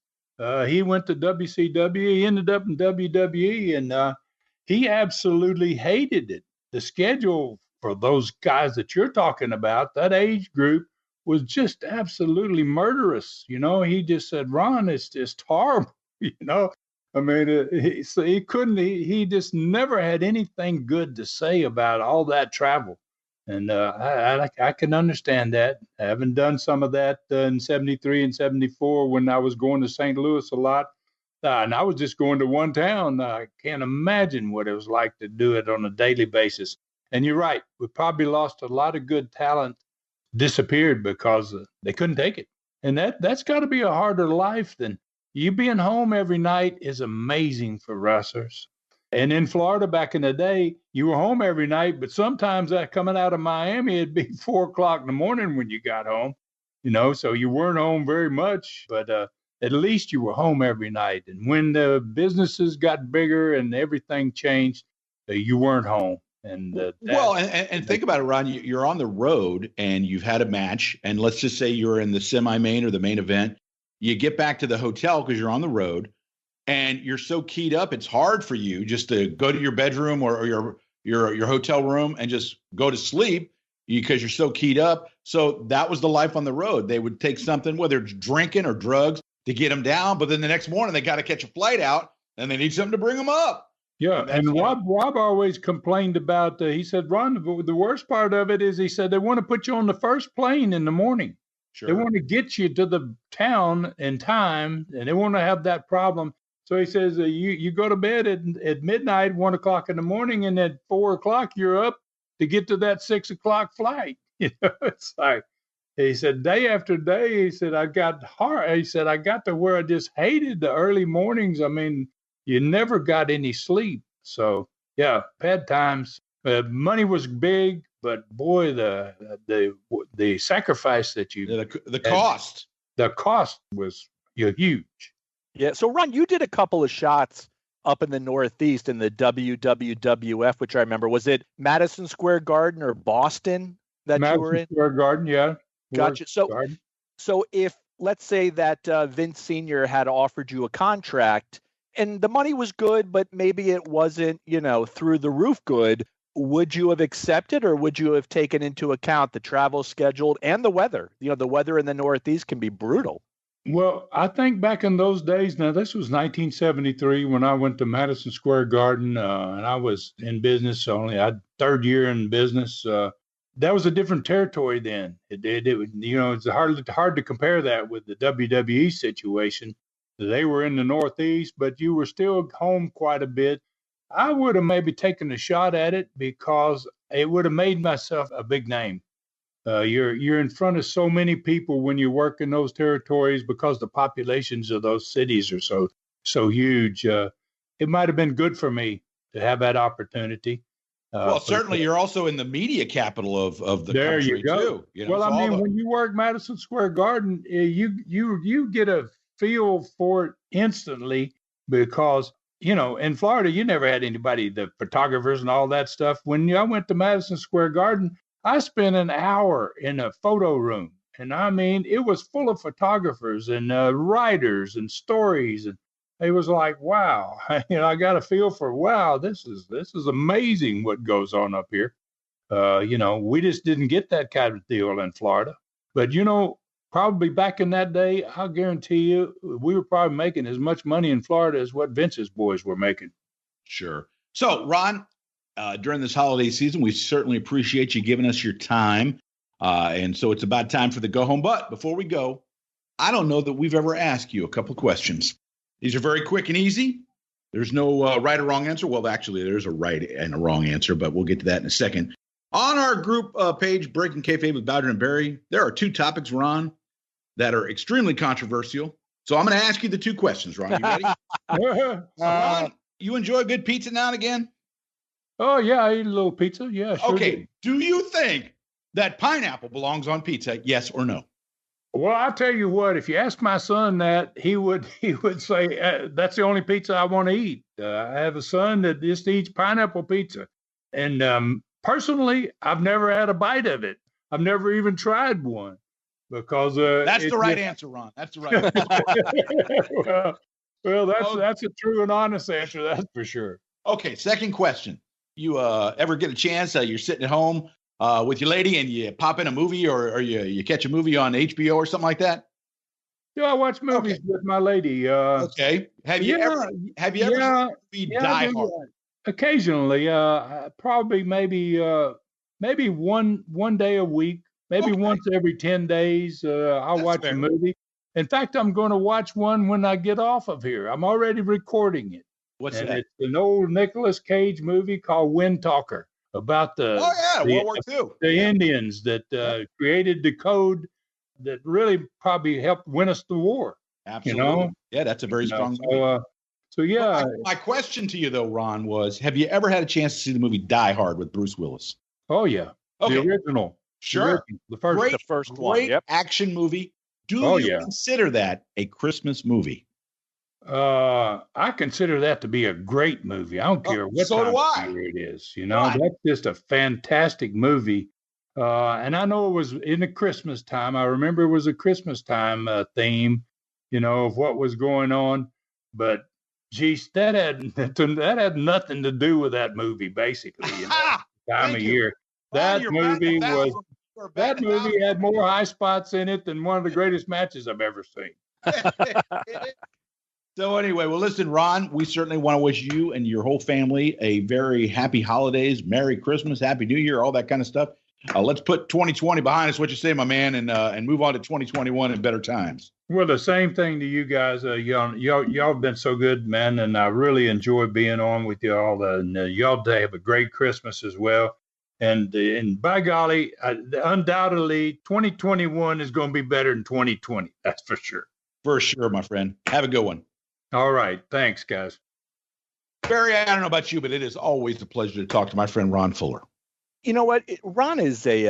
He went to WCW. He ended up in WWE, and he absolutely hated it. The schedule for those guys that you're talking about, that age group, was just absolutely murderous. He just said, "Ron, it's just horrible." I mean, he couldn't. He just never had anything good to say about all that travel, and I can understand that. Having done some of that in '73 and '74 when I was going to St. Louis a lot, and I was just going to one town. I can't imagine what it was like to do it on a daily basis. And you're right, we probably lost a lot of good talent, disappeared because they couldn't take it, and that's got to be a harder life than. You being home every night is amazing for wrestlers. And in Florida back in the day, you were home every night, but sometimes coming out of Miami, it'd be 4:00 in the morning when you got home, so you weren't home very much, but at least you were home every night. And when the businesses got bigger and everything changed, you weren't home. And and think about it, Ron, you're on the road and you've had a match, and let's just say you're in the semi-main or the main event. You get back to the hotel because you're on the road and you're so keyed up. It's hard for you just to go to your bedroom or your hotel room and just go to sleep because you're so keyed up. So that was the life on the road. They would take something, whether it's drinking or drugs, to get them down. But then the next morning they got to catch a flight out and they need something to bring them up. Yeah. And Rob always complained about, he said, Ron, the worst part of it is, he said, they want to put you on the first plane in the morning. Sure. They want to get you to the town in time, and they want to have that problem. So he says, you go to bed at midnight, 1:00 in the morning, and at 4:00 you're up to get to that 6:00 flight. It's like, he said, day after day, he said, I got hard. He said, I got to where I just hated the early mornings. I mean, you never got any sleep. So yeah, bad times. Money was big. But boy, the sacrifice that you the cost was huge. Yeah. So Ron, you did a couple of shots up in the Northeast in the WWF, which I remember. Was it Madison Square Garden or Boston that Madison you were in? Square Garden, yeah. Gotcha. So if let's say that Vince Sr. had offered you a contract and the money was good, but maybe it wasn't, through the roof good. Would you have accepted, or would you have taken into account the travel schedule and the weather? The weather in the Northeast can be brutal. Well, I think back in those days, now this was 1973 when I went to Madison Square Garden, and I was in business only. I third year in business. That was a different territory then. It's hard to compare that with the WWE situation. They were in the Northeast, but you were still home quite a bit. I would have maybe taken a shot at it because it would have made myself a big name. You're in front of so many people when you work in those territories because the populations of those cities are so huge. It might have been good for me to have that opportunity. Well, certainly you're also in the media capital of the there country you go. too. Well, I mean, when you work Madison Square Garden, you get a feel for it instantly because. In Florida, you never had anybody, the photographers and all that stuff. When I went to Madison Square Garden, I spent an hour in a photo room. And I mean, it was full of photographers and writers and stories. And it was like, wow, I got a feel for, wow, this is amazing what goes on up here. We just didn't get that kind of deal in Florida. But, probably back in that day, I'll guarantee you, we were probably making as much money in Florida as what Vince's boys were making. Sure. So, Ron, during this holiday season, we certainly appreciate you giving us your time. And so it's about time for the go home. But before we go, I don't know that we've ever asked you a couple of questions. These are very quick and easy. There's no right or wrong answer. Well, actually, there's a right and a wrong answer, but we'll get to that in a second. On our group page, Breaking Kayfabe with Bowdren Barry, there are two topics, Ron, that are extremely controversial. So I'm going to ask you the two questions, Ron. You ready? Ron, you enjoy a good pizza now and again? Oh, yeah, I eat a little pizza. Yeah, sure. Okay. Do you think that pineapple belongs on pizza? Yes or no? Well, I'll tell you what, if you ask my son that, he would say, that's the only pizza I want to eat. I have a son that just eats pineapple pizza. And personally, I've never had a bite of it. I've never even tried one because that's the right answer, Ron. That's the right answer. well, that's a true and honest answer, that's for sure. Okay, second question. You ever get a chance, you're sitting at home with your lady and you pop in a movie or you catch a movie on HBO or something like that? Yeah, I watch movies with my lady. Okay. Have you ever seen a movie Die Hard? Occasionally, probably maybe one day a week, maybe once every 10 days. I'll watch a movie. In fact, I'm going to watch one when I get off of here. I'm already recording it. What's that? It's an old Nicolas Cage movie called Wind Talker about World War II. The Indians that created the code that really probably helped win us the war. Absolutely. You know? Yeah, that's a very strong movie. So yeah. My question to you though, Ron, was: have you ever had a chance to see the movie Die Hard with Bruce Willis? Oh yeah, okay. The original. Sure, the first one. Great action movie. Do you consider that a Christmas movie? I consider that to be a great movie. I don't care what time of year it is. You know, that's just a fantastic movie. And I know it was in the Christmas time. I remember it was a Christmas time theme, you know, of what was going on. But geez, that had nothing to do with that movie, basically. You know, time of year. That movie had more high spots in it than one of the greatest matches I've ever seen. So anyway, well, listen, Ron, we certainly want to wish you and your whole family a very happy holidays, Merry Christmas, Happy New Year, all that kind of stuff. Let's put 2020 behind us, what you say, my man, and move on to 2021 and better times. Well, the same thing to you guys. Y'all have been so good, man, and I really enjoy being on with y'all. And y'all have a great Christmas as well. And by golly, undoubtedly, 2021 is going to be better than 2020. That's for sure. For sure, my friend. Have a good one. All right. Thanks, guys. Barry, I don't know about you, but it is always a pleasure to talk to my friend Ron Fuller. You know what? Ron is he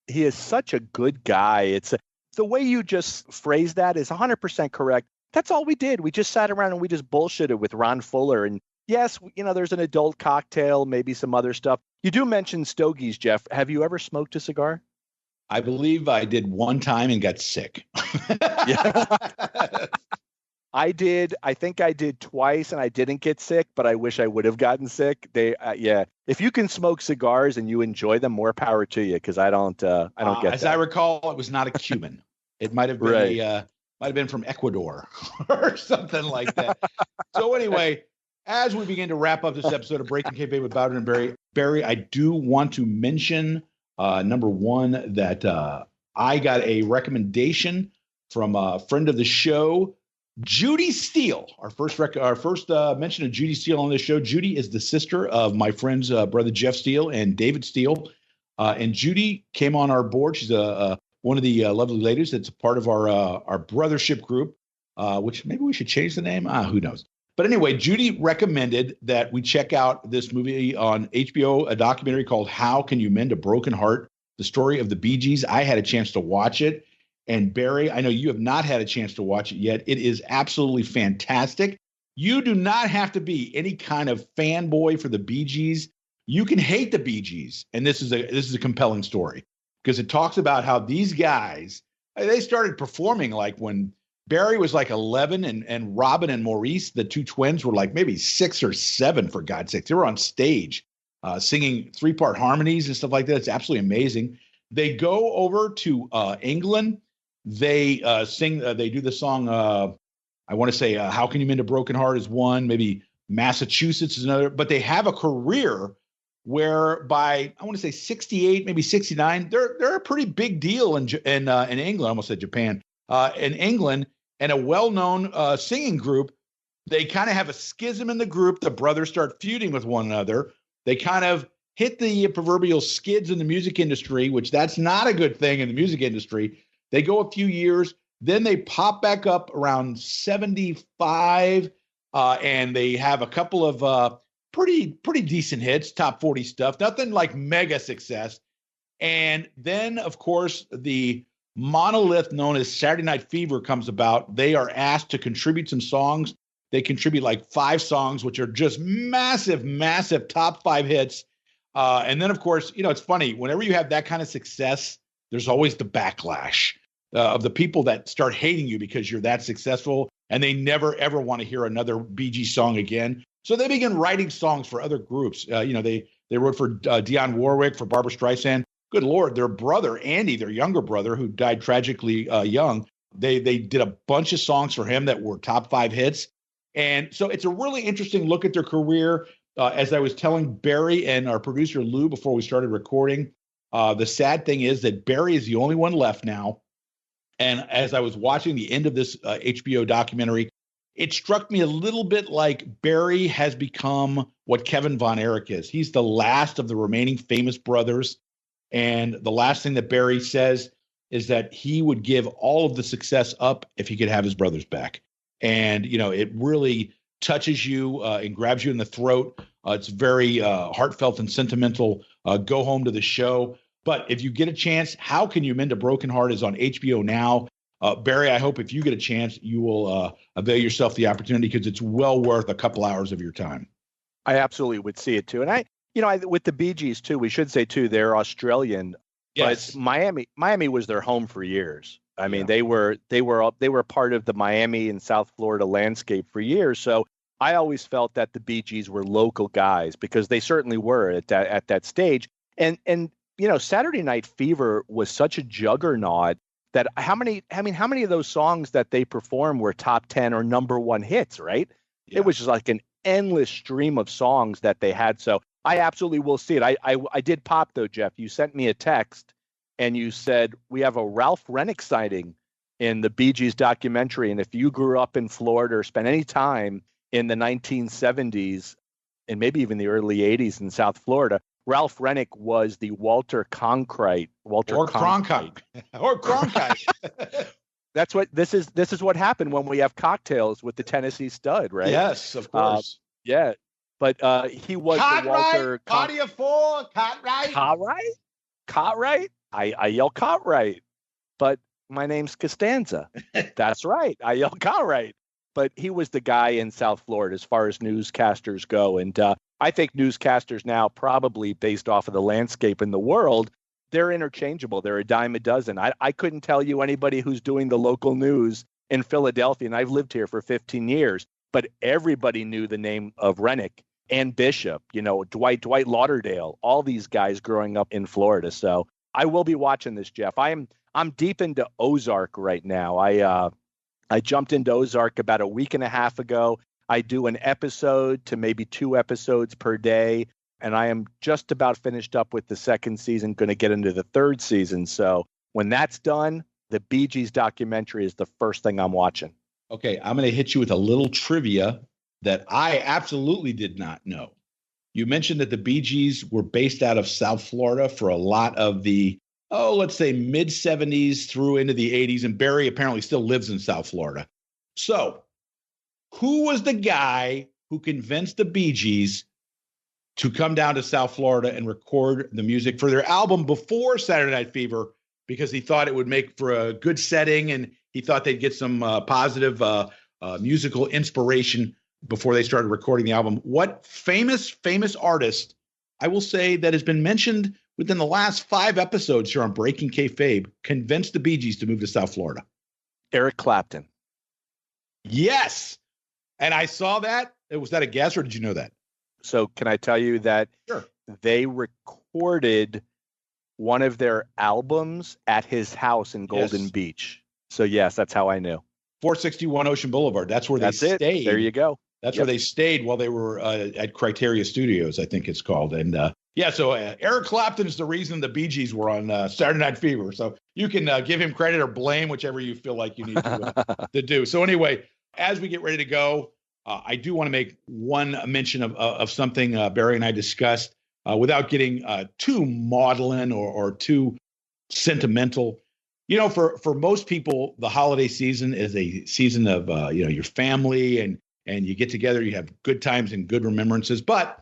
is such a good guy. It's the way you just phrase that is 100% correct. That's all we did. We just sat around and we just bullshitted with Ron Fuller. And yes, you know, there's an adult cocktail, maybe some other stuff. You do mention stogies, Jeff. Have you ever smoked a cigar? I believe I did one time and got sick. Yeah. I did. I think I did twice and I didn't get sick, but I wish I would have gotten sick. If you can smoke cigars and you enjoy them, more power to you. Cause I don't get as that. I recall, it was not a Cuban. It might've been might have been from Ecuador or something like that. So anyway, as we begin to wrap up this episode of Breaking Kayfabe with Bowdren Barry, I do want to mention, number one, that I got a recommendation from a friend of the show, Judy Steele. Our first mention of Judy Steele on this show. Judy is the sister of my friends, brother Jeff Steele and David Steele. And Judy came on our board. She's one of the lovely ladies that's a part of our brothership group, which maybe we should change the name. Who knows? But anyway, Judy recommended that we check out this movie on HBO, a documentary called How Can You Mend a Broken Heart? The Story of the Bee Gees. I had a chance to watch it. And Barry, I know you have not had a chance to watch it yet. It is absolutely fantastic. You do not have to be any kind of fanboy for the Bee Gees. You can hate the Bee Gees. And this is a compelling story because it talks about how these guys, they started performing like when Barry was like 11 and Robin and Maurice, the two twins, were like maybe 6 or 7, for God's sake. They were on stage singing 3-part harmonies and stuff like that. It's absolutely amazing. They go over to England They sing. They do the song. I want to say, "How Can You Mend a Broken Heart" is one. Maybe Massachusetts is another. But they have a career where by I want to say 68, maybe 69, they're a pretty big deal in England. I almost said Japan. In England, and a well-known singing group. They kind of have a schism in the group. The brothers start feuding with one another. They kind of hit the proverbial skids in the music industry, which that's not a good thing in the music industry. They go a few years, then they pop back up around 75, and they have a couple of pretty decent hits, top 40 stuff, nothing like mega success. And then, of course, the monolith known as Saturday Night Fever comes about. They are asked to contribute some songs. They contribute like 5 songs, which are just massive, massive top 5 hits. And then, of course, it's funny. Whenever you have that kind of success, there's always the backlash of the people that start hating you because you're that successful, and they never, ever want to hear another Bee Gees song again. So they begin writing songs for other groups. They wrote for Dionne Warwick, for Barbra Streisand. Good Lord, their brother, Andy, their younger brother, who died tragically young, they did a bunch of songs for him that were top 5 hits. And so it's a really interesting look at their career. As I was telling Barry and our producer Lou before we started recording, the sad thing is that Barry is the only one left now. And as I was watching the end of this HBO documentary, it struck me a little bit like Barry has become what Kevin Von Erich is. He's the last of the remaining famous brothers. And the last thing that Barry says is that he would give all of the success up if he could have his brothers back. And, it really touches you and grabs you in the throat. It's very heartfelt and sentimental. Go home to the show. But if you get a chance, How Can You Mend a Broken Heart is on HBO now. Barry, I hope if you get a chance, you will avail yourself the opportunity, because it's well worth a couple hours of your time. I absolutely would see it too. And with the Bee Gees too, we should say too, they're Australian. Yes. But Miami was their home for years. I mean, they were part of the Miami and South Florida landscape for years. So I always felt that the Bee Gees were local guys, because they certainly were at that stage. And Saturday Night Fever was such a juggernaut that how many of those songs that they performed were top 10 or number 1 hits, right? Yeah. It was just like an endless stream of songs that they had. So I absolutely will see it. I did pop though, Jeff. You sent me a text and you said we have a Ralph Rennick sighting in the Bee Gees documentary. And if you grew up in Florida or spent any time in the 1970s and maybe even the early 80s in South Florida, Ralph Rennick was the Walter Cronkite. Or Cronkite. This is what happened when we have cocktails with the Tennessee Stud, right? Yes, of course. Yeah. But he was the Walter. Party of 4, Cartwright. Cartwright. I yell Cartwright, but my name's Costanza. That's right. I yell Cartwright. But he was the guy in South Florida as far as newscasters go. And I think newscasters now, probably based off of the landscape in the world, they're interchangeable. They're a dime a dozen. I couldn't tell you anybody who's doing the local news in Philadelphia, and I've lived here for 15 years, but everybody knew the name of Rennick and Bishop, Dwight Lauderdale, all these guys growing up in Florida. So I will be watching this, Jeff. I'm deep into Ozark right now. I jumped into Ozark about a week and a half ago. I do an episode to maybe 2 episodes per day, and I am just about finished up with the 2nd season, going to get into the 3rd season. So when that's done, the Bee Gees documentary is the first thing I'm watching. Okay, I'm going to hit you with a little trivia that I absolutely did not know. You mentioned that the Bee Gees were based out of South Florida for a lot of the, let's say mid-70s through into the 80s, and Barry apparently still lives in South Florida. So who was the guy who convinced the Bee Gees to come down to South Florida and record the music for their album before Saturday Night Fever, because he thought it would make for a good setting and he thought they'd get some positive musical inspiration before they started recording the album? What famous artist, I will say, that has been mentioned within the last 5 episodes here on Breaking Kayfabe, convinced the Bee Gees to move to South Florida? Eric Clapton. Yes. And I saw that. Was that a guess, or did you know that? So can I tell you that Sure. They recorded one of their albums at his house in Golden Beach? So yes, that's how I knew. 461 Ocean Boulevard. That's where they stayed. There you go. That's where they stayed while they were at Criteria Studios, I think it's called. And so Eric Clapton is the reason the Bee Gees were on Saturday Night Fever. So you can give him credit or blame, whichever you feel like you need to do. So anyway, as we get ready to go, I do want to make one mention of something Barry and I discussed without getting too maudlin or too sentimental. You know, for most people, the holiday season is a season of, your family and you get together, you have good times and good remembrances. But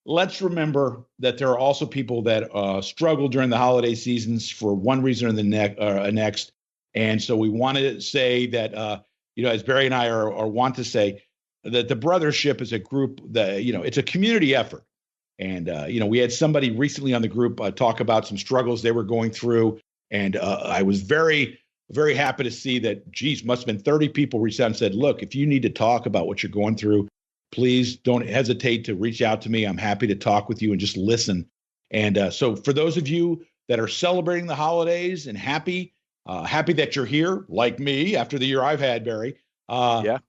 let's remember that there are also people that struggle during the holiday seasons for one reason or the next. And so we want to say that, as Barry and I are want to say, that the brothership is a group that, it's a community effort. And, we had somebody recently on the group talk about some struggles they were going through. And I was very, very happy to see that, must have been 30 people reached out and said, look, if you need to talk about what you're going through, please don't hesitate to reach out to me. I'm happy to talk with you and just listen. And so for those of you that are celebrating the holidays and happy that you're here, like me, after the year I've had, Barry, there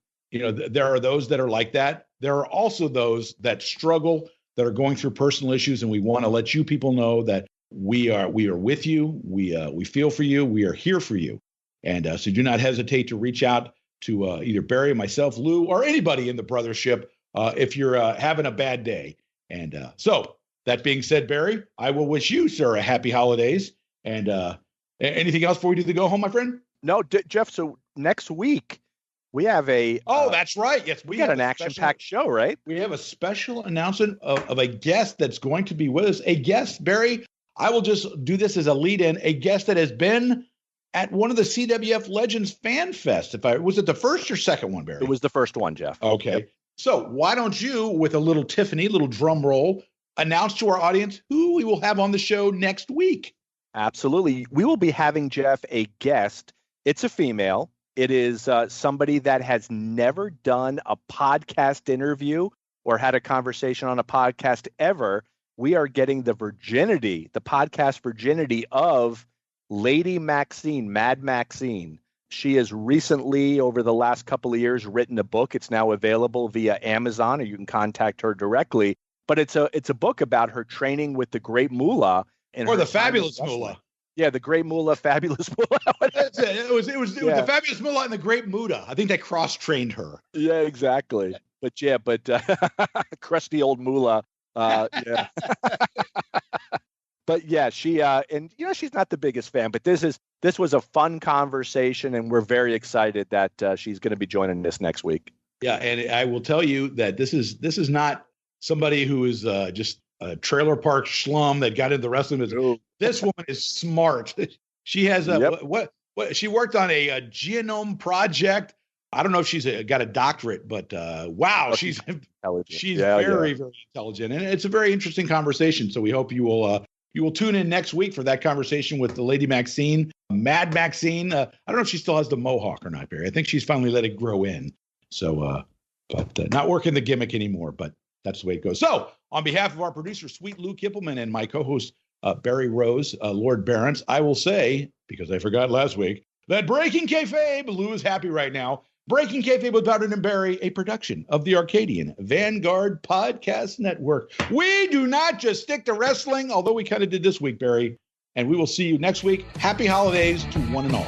are those that are like that. There are also those that struggle, that are going through personal issues. And we want to let you people know that we are with you. We feel for you. We are here for you. And so do not hesitate to reach out to either Barry, myself, Lou, or anybody in the brothership if you're having a bad day. And so that being said, Barry, I will wish you, sir, a happy holidays. And anything else before we do the go home, my friend? No, Jeff. So next week we have a. That's right. Yes, we got an action-packed show, right? We have a special announcement of a guest that's going to be with us. A guest, Barry. I will just do this as a lead-in. A guest that has been at one of the CWF Legends Fan Fest. Was it the first or second one, Barry? It was the first one, Jeff. Okay. Yep. So why don't you, with a little Tiffany, little drum roll, announce to our audience who we will have on the show next week? Absolutely. We will be having, Jeff, a guest. It's a female. It is somebody that has never done a podcast interview or had a conversation on a podcast ever. We are getting the podcast virginity of Lady Maxine, Mad Maxine. She has recently, over the last couple of years, written a book. It's now available via Amazon, or you can contact her directly. But it's a book about her training with the Great Moolah. Or the Fabulous Moolah. Yeah, the Great Moolah, Fabulous Moolah. That's it. It was the Fabulous Moolah and the Great Muda. I think they cross-trained her. Yeah, exactly. But crusty old Moolah. Yeah. But yeah, she and she's not the biggest fan, but this was a fun conversation, and we're very excited that she's going to be joining us next week. Yeah, and I will tell you that this is not somebody who is just a trailer park schlum that got into wrestling. This woman is smart. She has what she worked on a genome project. I don't know if she's got a doctorate, but wow, she's intelligent. She's very intelligent, and it's a very interesting conversation. So we hope you will tune in next week for that conversation with the Lady Maxine, Mad Maxine. I don't know if she still has the mohawk or not, Barry. I think she's finally let it grow in. So, but not working the gimmick anymore. But that's the way it goes. So, on behalf of our producer, sweet Lou Kipilman, and my co-host Barry Rose, Lord Barents, I will say, because I forgot last week, that Breaking Kayfabe, Lou is happy right now. Breaking Kayfabe with Bowdren Barry, a production of the Arcadian Vanguard Podcast Network. We do not just stick to wrestling, although we kind of did this week, Barry. And we will see you next week. Happy holidays to one and all.